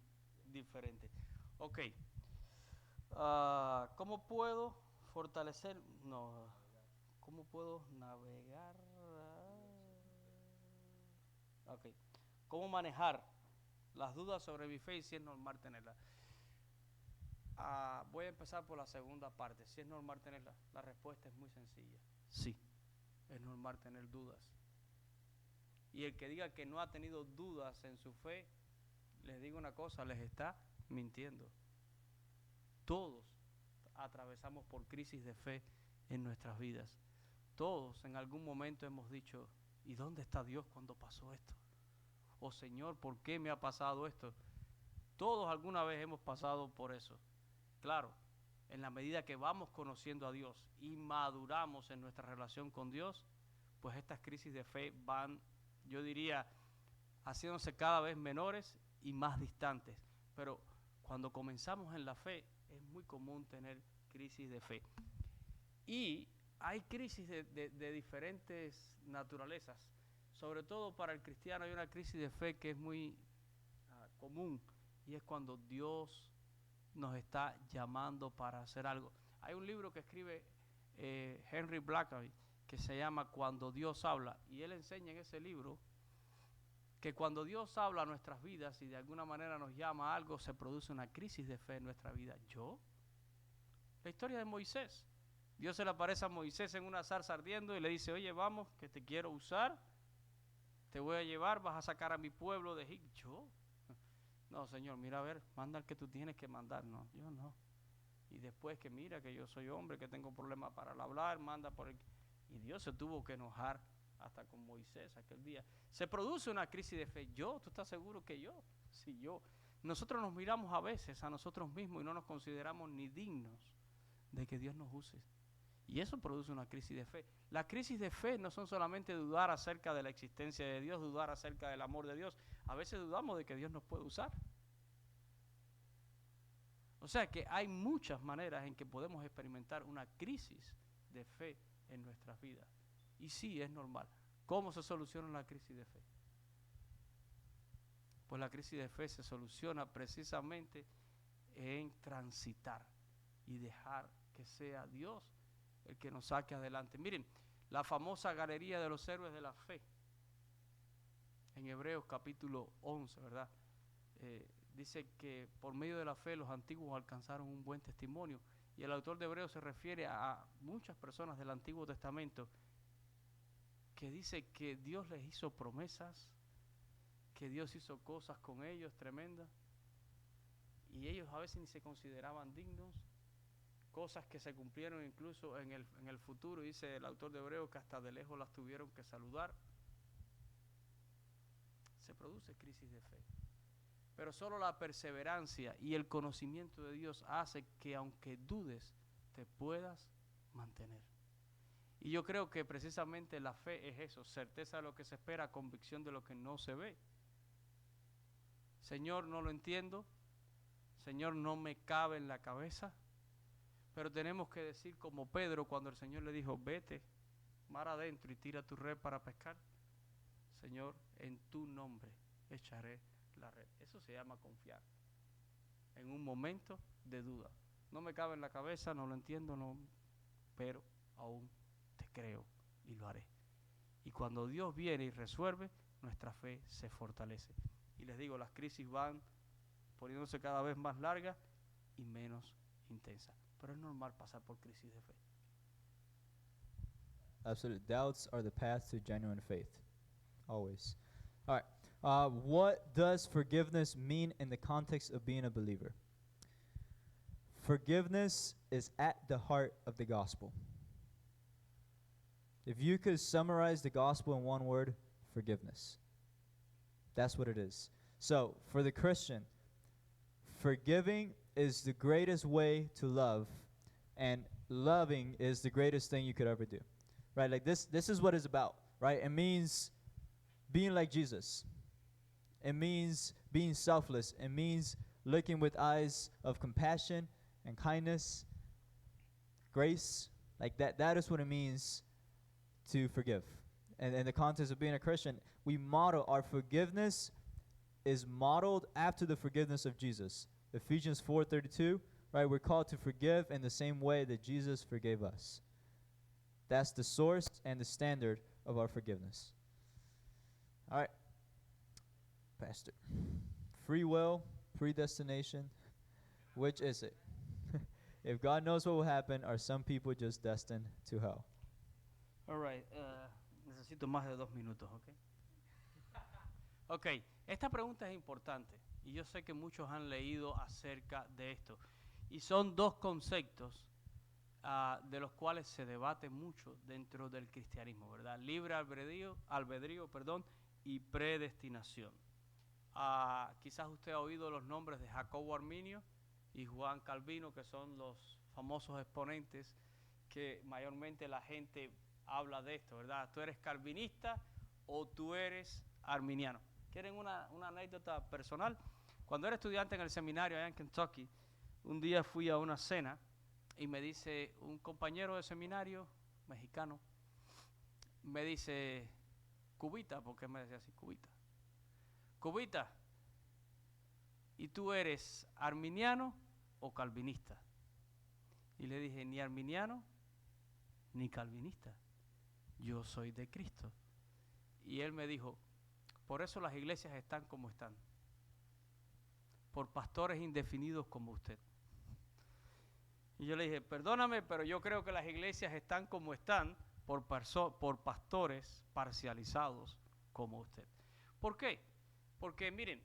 Speaker 2: diferente. Ok. ¿Cómo puedo fortalecer? No. ¿Cómo puedo navegar? Ok. ¿Cómo manejar las dudas sobre mi fe y si es normal tenerlas? Voy a empezar por la segunda parte. Si es normal tenerlas, la respuesta es muy sencilla. Sí, es normal tener dudas. Y el que diga que no ha tenido dudas en su fe, les digo una cosa, les está mintiendo. Todos atravesamos por crisis de fe en nuestras vidas. Todos en algún momento hemos dicho, ¿y dónde está Dios cuando pasó esto? O Señor, ¿por qué me ha pasado esto? Todos alguna vez hemos pasado por eso. Claro, en la medida que vamos conociendo a Dios y maduramos en nuestra relación con Dios, pues estas crisis de fe van, yo diría, haciéndose cada vez menores y más distantes. Pero cuando comenzamos en la fe, es muy común tener crisis de fe. Y hay crisis de diferentes naturalezas. Sobre todo para el cristiano hay una crisis de fe que es muy común, y es cuando Dios nos está llamando para hacer algo. Hay un libro que escribe Henry Blackaby que se llama Cuando Dios habla, y él enseña en ese libro que cuando Dios habla a nuestras vidas y de alguna manera nos llama a algo, se produce una crisis de fe en nuestra vida. La historia de Moisés. Dios se le aparece a Moisés en una zarza ardiendo y le dice, oye, vamos, que te quiero usar, te voy a llevar, vas a sacar a mi pueblo de Egipto. ¿Yo? No, Señor, mira, a ver, manda al que tú tienes que mandar. No, yo no. Y después que mira que yo soy hombre, que tengo problemas para hablar, manda por el... Y Dios se tuvo que enojar hasta con Moisés aquel día. Se produce una crisis de fe. ¿Tú estás seguro que yo? Sí, yo. Nosotros nos miramos a veces a nosotros mismos y no nos consideramos ni dignos de que Dios nos use. Y eso produce una crisis de fe. Las crisis de fe no son solamente dudar acerca de la existencia de Dios, dudar acerca del amor de Dios. A veces dudamos de que Dios nos puede usar. O sea que hay muchas maneras en que podemos experimentar una crisis de fe en nuestras vidas. Y sí, es normal. ¿Cómo se soluciona la crisis de fe? Pues la crisis de fe se soluciona precisamente en transitar y dejar que sea Dios el que nos saque adelante. Miren, la famosa galería de los héroes de la fe, en Hebreos capítulo 11, ¿verdad? Dice que por medio de la fe los antiguos alcanzaron un buen testimonio. Y el autor de Hebreos se refiere a muchas personas del Antiguo Testamento que dice que Dios les hizo promesas, que Dios hizo cosas con ellos tremendas, y ellos a veces ni se consideraban dignos, cosas que se cumplieron incluso en el futuro. Dice el autor de Hebreos que hasta de lejos las tuvieron que saludar. Se produce crisis de fe. Pero solo la perseverancia y el conocimiento de Dios hace que aunque dudes, te puedas mantener. Y yo creo que precisamente la fe es eso, certeza de lo que se espera, convicción de lo que no se ve. Señor, no lo entiendo. Señor, no me cabe en la cabeza. Pero tenemos que decir como Pedro cuando el Señor le dijo, vete mar adentro y tira tu red para pescar. Señor, en tu nombre echaré la red. Eso se llama confiar en un momento de duda. No me cabe en la cabeza, no lo entiendo, no, pero aún te creo y lo haré. Y cuando Dios viene y resuelve, nuestra fe se fortalece. Y les digo, las crisis van poniéndose cada vez más largas y menos intensas. Pero es normal pasar por crisis de fe.
Speaker 1: Absolutely. Doubts are the path to genuine faith. Always. All right. What does forgiveness mean in the context of being a believer? Forgiveness is at the heart of the gospel. If you could summarize the gospel in one word, forgiveness. That's what it is. So, for the Christian, forgiving is the greatest way to love, and loving is the greatest thing you could ever do. Right? Like this is what it's about, right? It means being like Jesus. It means being selfless. It means looking with eyes of compassion and kindness, grace. Like that is what it means to forgive. And in the context of being a Christian, we model our forgiveness is modeled after the forgiveness of Jesus. Ephesians 4:32, right? We're called to forgive in the same way that Jesus forgave us. That's the source and the standard of our forgiveness. All right. Pastor. Free will, predestination, which is it? If God knows what will happen, are some people just destined to hell?
Speaker 2: All right. Necesito más de 2 minutos, ¿ok? Ok, esta pregunta es importante y yo sé que muchos han leído acerca de esto. Y son dos conceptos de los cuales se debate mucho dentro del cristianismo, ¿verdad? Libre albedrío, y predestinación. Quizás usted ha oído los nombres de Jacobo Arminio y Juan Calvino, que son los famosos exponentes que mayormente la gente habla de esto, ¿verdad? ¿Tú eres calvinista o tú eres arminiano? ¿Quieren una anécdota personal? Cuando era estudiante en el seminario allá en Kentucky, un día fui a una cena y me dice un compañero de seminario mexicano, me dice, Cubita, porque me decía así, Cubita, ¿y tú eres arminiano o calvinista? Y le dije, ni arminiano ni calvinista, yo soy de Cristo. Y él me dijo, por eso las iglesias están como están, por pastores indefinidos como usted. Y yo le dije, perdóname, pero yo creo que las iglesias están como están por pastores parcializados como usted. ¿Por qué? Porque miren,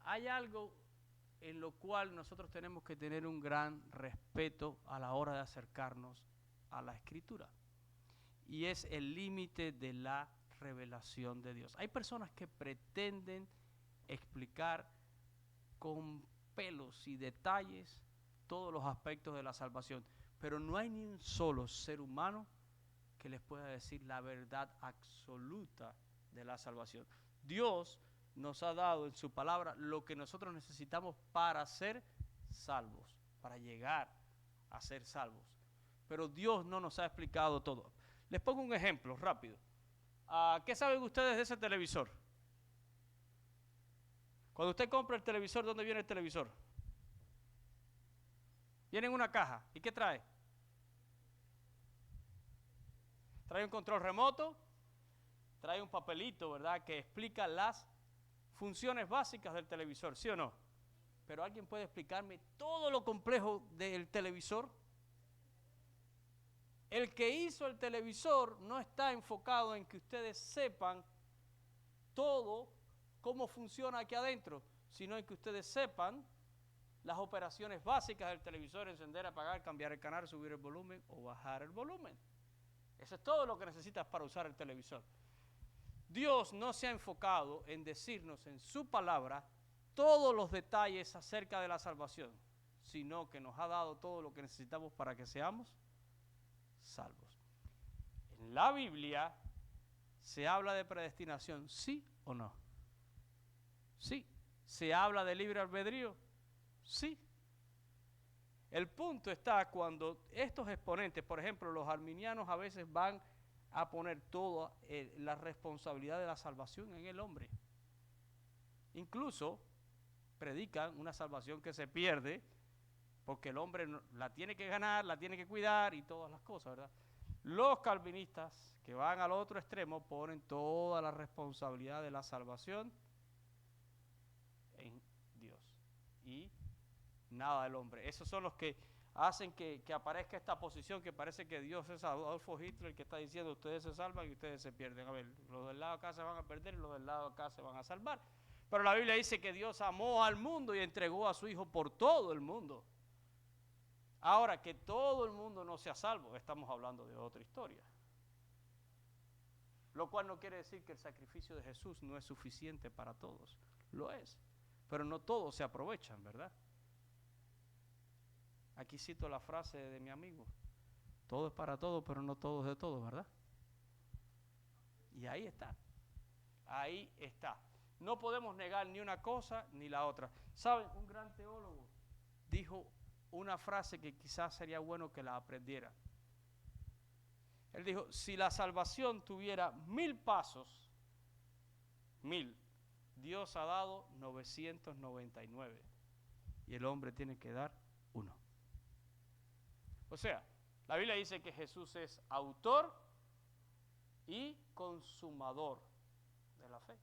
Speaker 2: hay algo en lo cual nosotros tenemos que tener un gran respeto a la hora de acercarnos a la Escritura. Y es el límite de la revelación de Dios. Hay personas que pretenden explicar con pelos y detalles todos los aspectos de la salvación. Pero no hay ni un solo ser humano que les pueda decir la verdad absoluta de la salvación. Dios nos ha dado en su palabra lo que nosotros necesitamos para ser salvos, para llegar a ser salvos. Pero Dios no nos ha explicado todo. Les pongo un ejemplo rápido. ¿Qué saben ustedes de ese televisor? Cuando usted compra el televisor, ¿dónde viene el televisor? Viene en una caja. ¿Y qué trae? Trae un control remoto, trae un papelito, ¿verdad?, que explica las funciones básicas del televisor, ¿sí o no? Pero ¿alguien puede explicarme todo lo complejo del televisor? El que hizo el televisor no está enfocado en que ustedes sepan todo cómo funciona aquí adentro, sino en que ustedes sepan las operaciones básicas del televisor: encender, apagar, cambiar el canal, subir el volumen o bajar el volumen. Eso es todo lo que necesitas para usar el televisor. Dios no se ha enfocado en decirnos en su palabra todos los detalles acerca de la salvación, sino que nos ha dado todo lo que necesitamos para que seamos salvos. En la Biblia se habla de predestinación, ¿sí o no? Sí. ¿Se habla de libre albedrío? Sí. El punto está cuando estos exponentes, por ejemplo, los arminianos a veces van a poner toda la responsabilidad de la salvación en el hombre. Incluso predican una salvación que se pierde porque el hombre la tiene que ganar, la tiene que cuidar y todas las cosas, ¿verdad? Los calvinistas, que van al otro extremo, ponen toda la responsabilidad de la salvación en Dios y nada del hombre. Esos son los que hacen que aparezca esta posición que parece que Dios es Adolfo Hitler, que está diciendo ustedes se salvan y ustedes se pierden. A ver, los del lado acá se van a perder y los del lado acá se van a salvar. Pero la Biblia dice que Dios amó al mundo y entregó a su Hijo por todo el mundo. Ahora, que todo el mundo no sea salvo, estamos hablando de otra historia. Lo cual no quiere decir que el sacrificio de Jesús no es suficiente para todos. Lo es. Pero no todos se aprovechan, ¿verdad? Aquí cito la frase de mi amigo: todo es para todos, pero no todo es de todos, ¿verdad? Y ahí está. Ahí está. No podemos negar ni una cosa ni la otra. ¿Saben? Un gran teólogo dijo una frase que quizás sería bueno que la aprendiera. Él dijo: si la salvación tuviera 1000 pasos, 1000, Dios ha dado 999 y el hombre tiene que dar 1. O sea, la Biblia dice que Jesús es autor y consumador de la fe.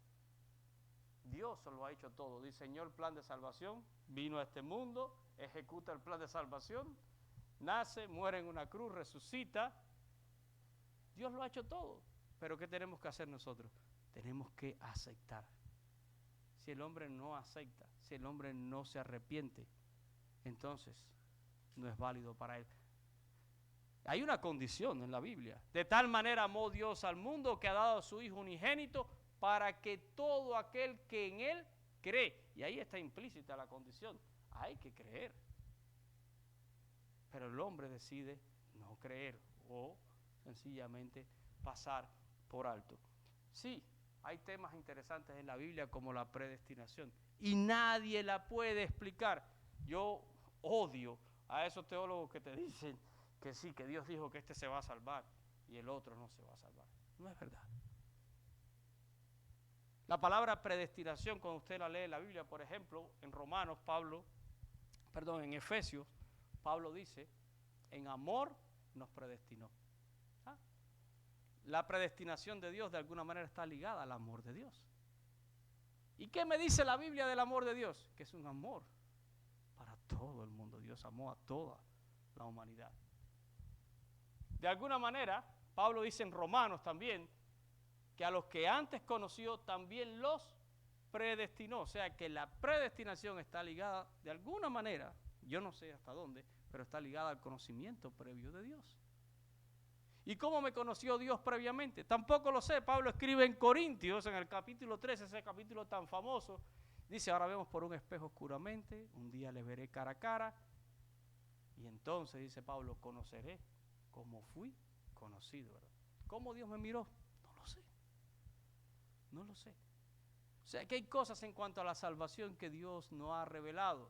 Speaker 2: Dios lo ha hecho todo, diseñó el plan de salvación, vino a este mundo, ejecuta el plan de salvación, nace, muere en una cruz, resucita. Dios lo ha hecho todo. Pero ¿qué tenemos que hacer nosotros? Tenemos que aceptar. Si el hombre no acepta, si el hombre no se arrepiente, entonces no es válido para él. Hay una condición en la Biblia: de tal manera amó Dios al mundo que ha dado a su Hijo unigénito para que todo aquel que en Él cree, y ahí está implícita la condición, hay que creer. Pero el hombre decide no creer o sencillamente pasar por alto. Sí, hay temas interesantes en la Biblia como la predestinación y nadie la puede explicar. Yo odio a esos teólogos que te dicen que sí, que Dios dijo que este se va a salvar y el otro no se va a salvar. No es verdad. La palabra predestinación, cuando usted la lee en la Biblia, por ejemplo, en en Efesios, Pablo dice: en amor nos predestinó. ¿Ah? La predestinación de Dios de alguna manera está ligada al amor de Dios. ¿Y qué me dice la Biblia del amor de Dios? Que es un amor para todo el mundo. Dios amó a toda la humanidad. De alguna manera, Pablo dice en Romanos también que a los que antes conoció también los predestinó. O sea que la predestinación está ligada de alguna manera, yo no sé hasta dónde, pero está ligada al conocimiento previo de Dios. ¿Y cómo me conoció Dios previamente? Tampoco lo sé. Pablo escribe en Corintios, en el capítulo 13, ese capítulo tan famoso, dice: ahora vemos por un espejo oscuramente, un día les veré cara a cara. Y entonces, dice Pablo, conoceré como fui conocido, ¿verdad? ¿Cómo Dios me miró? No lo sé. No lo sé. O sea que hay cosas en cuanto a la salvación que Dios no ha revelado.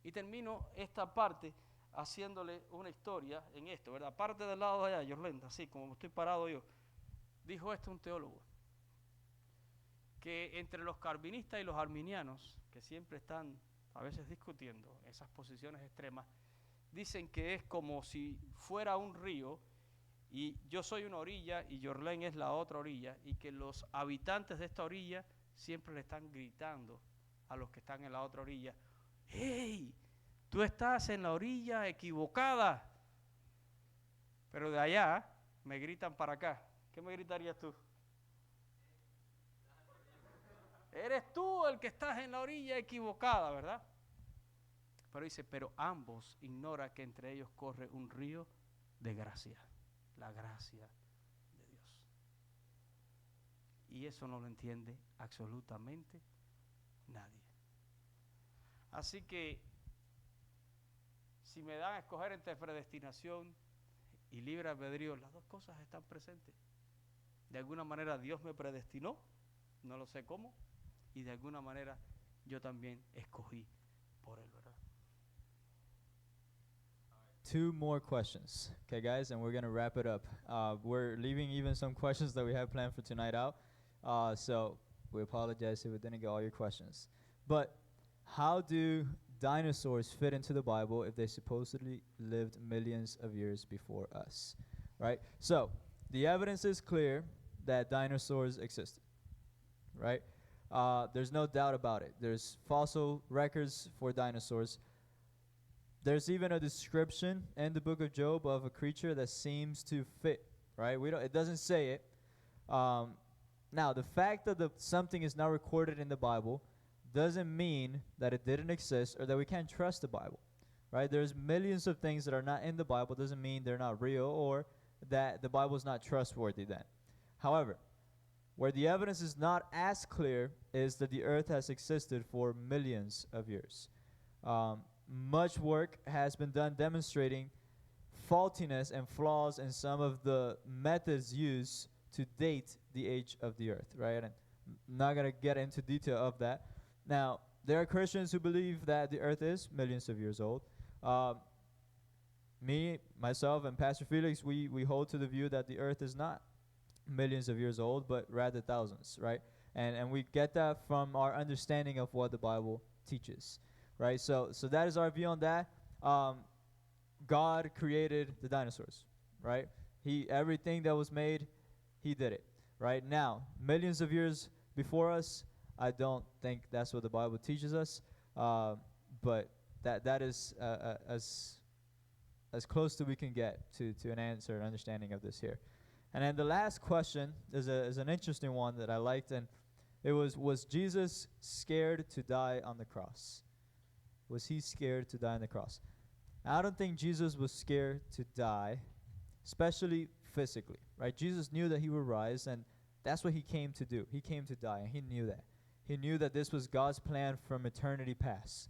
Speaker 2: Y termino esta parte haciéndole una historia en esto, ¿verdad? Aparte del lado de allá, Yorlenda, así como estoy parado yo. Dijo esto un teólogo, que entre los calvinistas y los arminianos, que siempre están a veces discutiendo esas posiciones extremas, dicen que es como si fuera un río y yo soy una orilla y Yorlén es la otra orilla, y que los habitantes de esta orilla siempre le están gritando a los que están en la otra orilla: ¡hey! Tú estás en la orilla equivocada. Pero de allá me gritan para acá. ¿Qué me gritarías tú? Eres tú el que estás en la orilla equivocada, ¿verdad? Pero dice, pero ambos ignoran que entre ellos corre un río de gracia, la gracia de Dios. Y eso no lo entiende absolutamente nadie. Así que, si me dan a escoger entre predestinación y libre albedrío, las dos cosas están presentes. De alguna manera Dios me predestinó, no lo sé cómo, y de alguna manera yo también escogí por él, ¿verdad?
Speaker 1: 2 more questions, okay, guys, and we're gonna wrap it up. We're leaving even some questions that we have planned for tonight out, so we apologize if we didn't get all your questions. But how do dinosaurs fit into the Bible if they supposedly lived millions of years before us? Right? So the evidence is clear that dinosaurs existed. Right? There's no doubt about it. There's fossil records for dinosaurs. There's even a description in the book of Job of a creature that seems to fit, right? It doesn't say it. Now, the fact that something is not recorded in the Bible doesn't mean that it didn't exist or that we can't trust the Bible, right? There's millions of things that are not in the Bible. Doesn't mean they're not real or that the Bible is not trustworthy then. However, where the evidence is not as clear is that the earth has existed for millions of years. Much work has been done demonstrating faultiness and flaws in some of the methods used to date the age of the earth, right? And I'm not going to get into detail of that. Now, there are Christians who believe that the earth is millions of years old. Me, myself, and Pastor Felix, we hold to the view that the earth is not millions of years old, but rather thousands, right? And we get that from our understanding of what the Bible teaches. Right, so that is our view on that. God created the dinosaurs, right? Everything that was made, He did it. Right now, millions of years before us, I don't think that's what the Bible teaches us. But that is as close to we can get to an answer and understanding of this here. And then the last question is an interesting one that I liked, and it was Jesus scared to die on the cross? Was he scared to die on the cross? I don't think Jesus was scared to die, especially physically, right? Jesus knew that he would rise, and that's what he came to do. He came to die, and he knew that. He knew that this was God's plan from eternity past.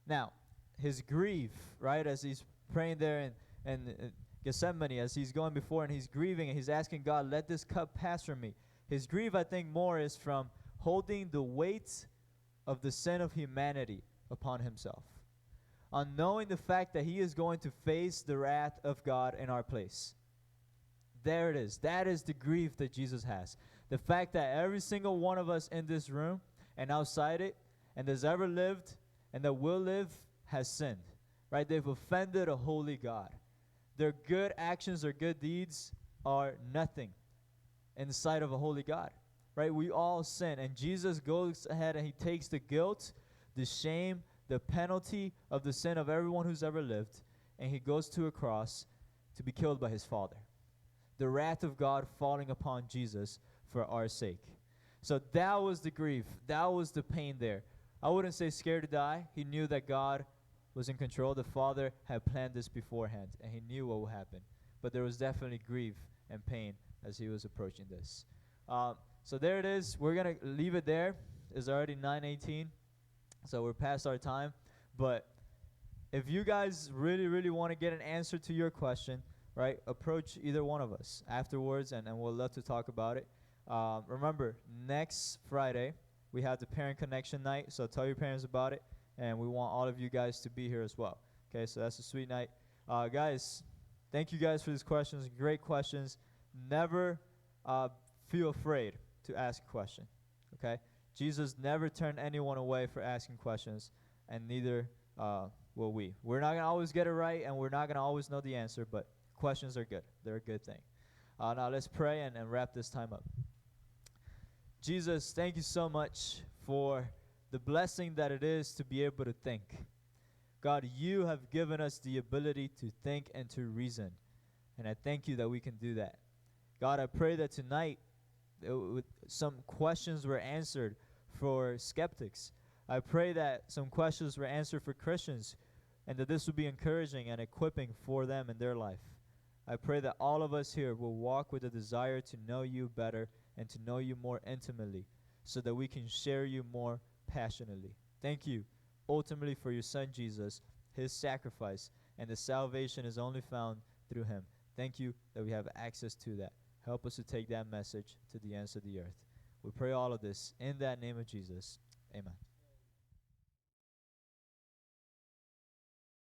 Speaker 1: Now, his grief, right, as he's praying there in Gethsemane, as he's going before and he's grieving and he's asking God, let this cup pass from me. His grief, I think, more is from holding the weight of the sin of humanity upon himself, on knowing the fact that he is going to face the wrath of God in our place. There it is. That is the grief that Jesus has. The fact that every single one of us in this room and outside it, and that's ever lived and that will live, has sinned, right? They've offended a holy God. Their good actions or good deeds are nothing in the sight of a holy God, right? We all sin, and Jesus goes ahead and he takes the guilt, the shame, the penalty of the sin of everyone who's ever lived, and he goes to a cross to be killed by his Father. The wrath of God falling upon Jesus for our sake. So that was the grief. That was the pain there. I wouldn't say scared to die. He knew that God was in control. The Father had planned this beforehand, and he knew what would happen. But there was definitely grief and pain as he was approaching this. So there it is. We're going to leave it there. It's already 9:18. So we're past our time, but if you guys really, really want to get an answer to your question, right, approach either one of us afterwards, and we'll love to talk about it. Remember, next Friday, we have the Parent Connection Night, so tell your parents about it, and we want all of you guys to be here as well. Okay, so that's a sweet night. Guys, thank you guys for these questions. Great questions. Never feel afraid to ask a question, okay? Jesus never turned anyone away for asking questions, and neither will we. We're not going to always get it right, and we're not going to always know the answer, but questions are good. They're a good thing. Now let's pray and wrap this time up. Jesus, thank you so much for the blessing that it is to be able to think. God, you have given us the ability to think and to reason, and I thank you that we can do that. God, I pray that tonight some questions were answered for skeptics. I pray that some questions were answered for Christians, and that this will be encouraging and equipping for them in their life. I pray that all of us here will walk with a desire to know you better and to know you more intimately, so that we can share you more passionately. Thank you ultimately for your son Jesus, his sacrifice, and the salvation is only found through him. Thank you that we have access to that. Help us to take that message to the ends of the earth. We pray all of this in that name of Jesus. Amen.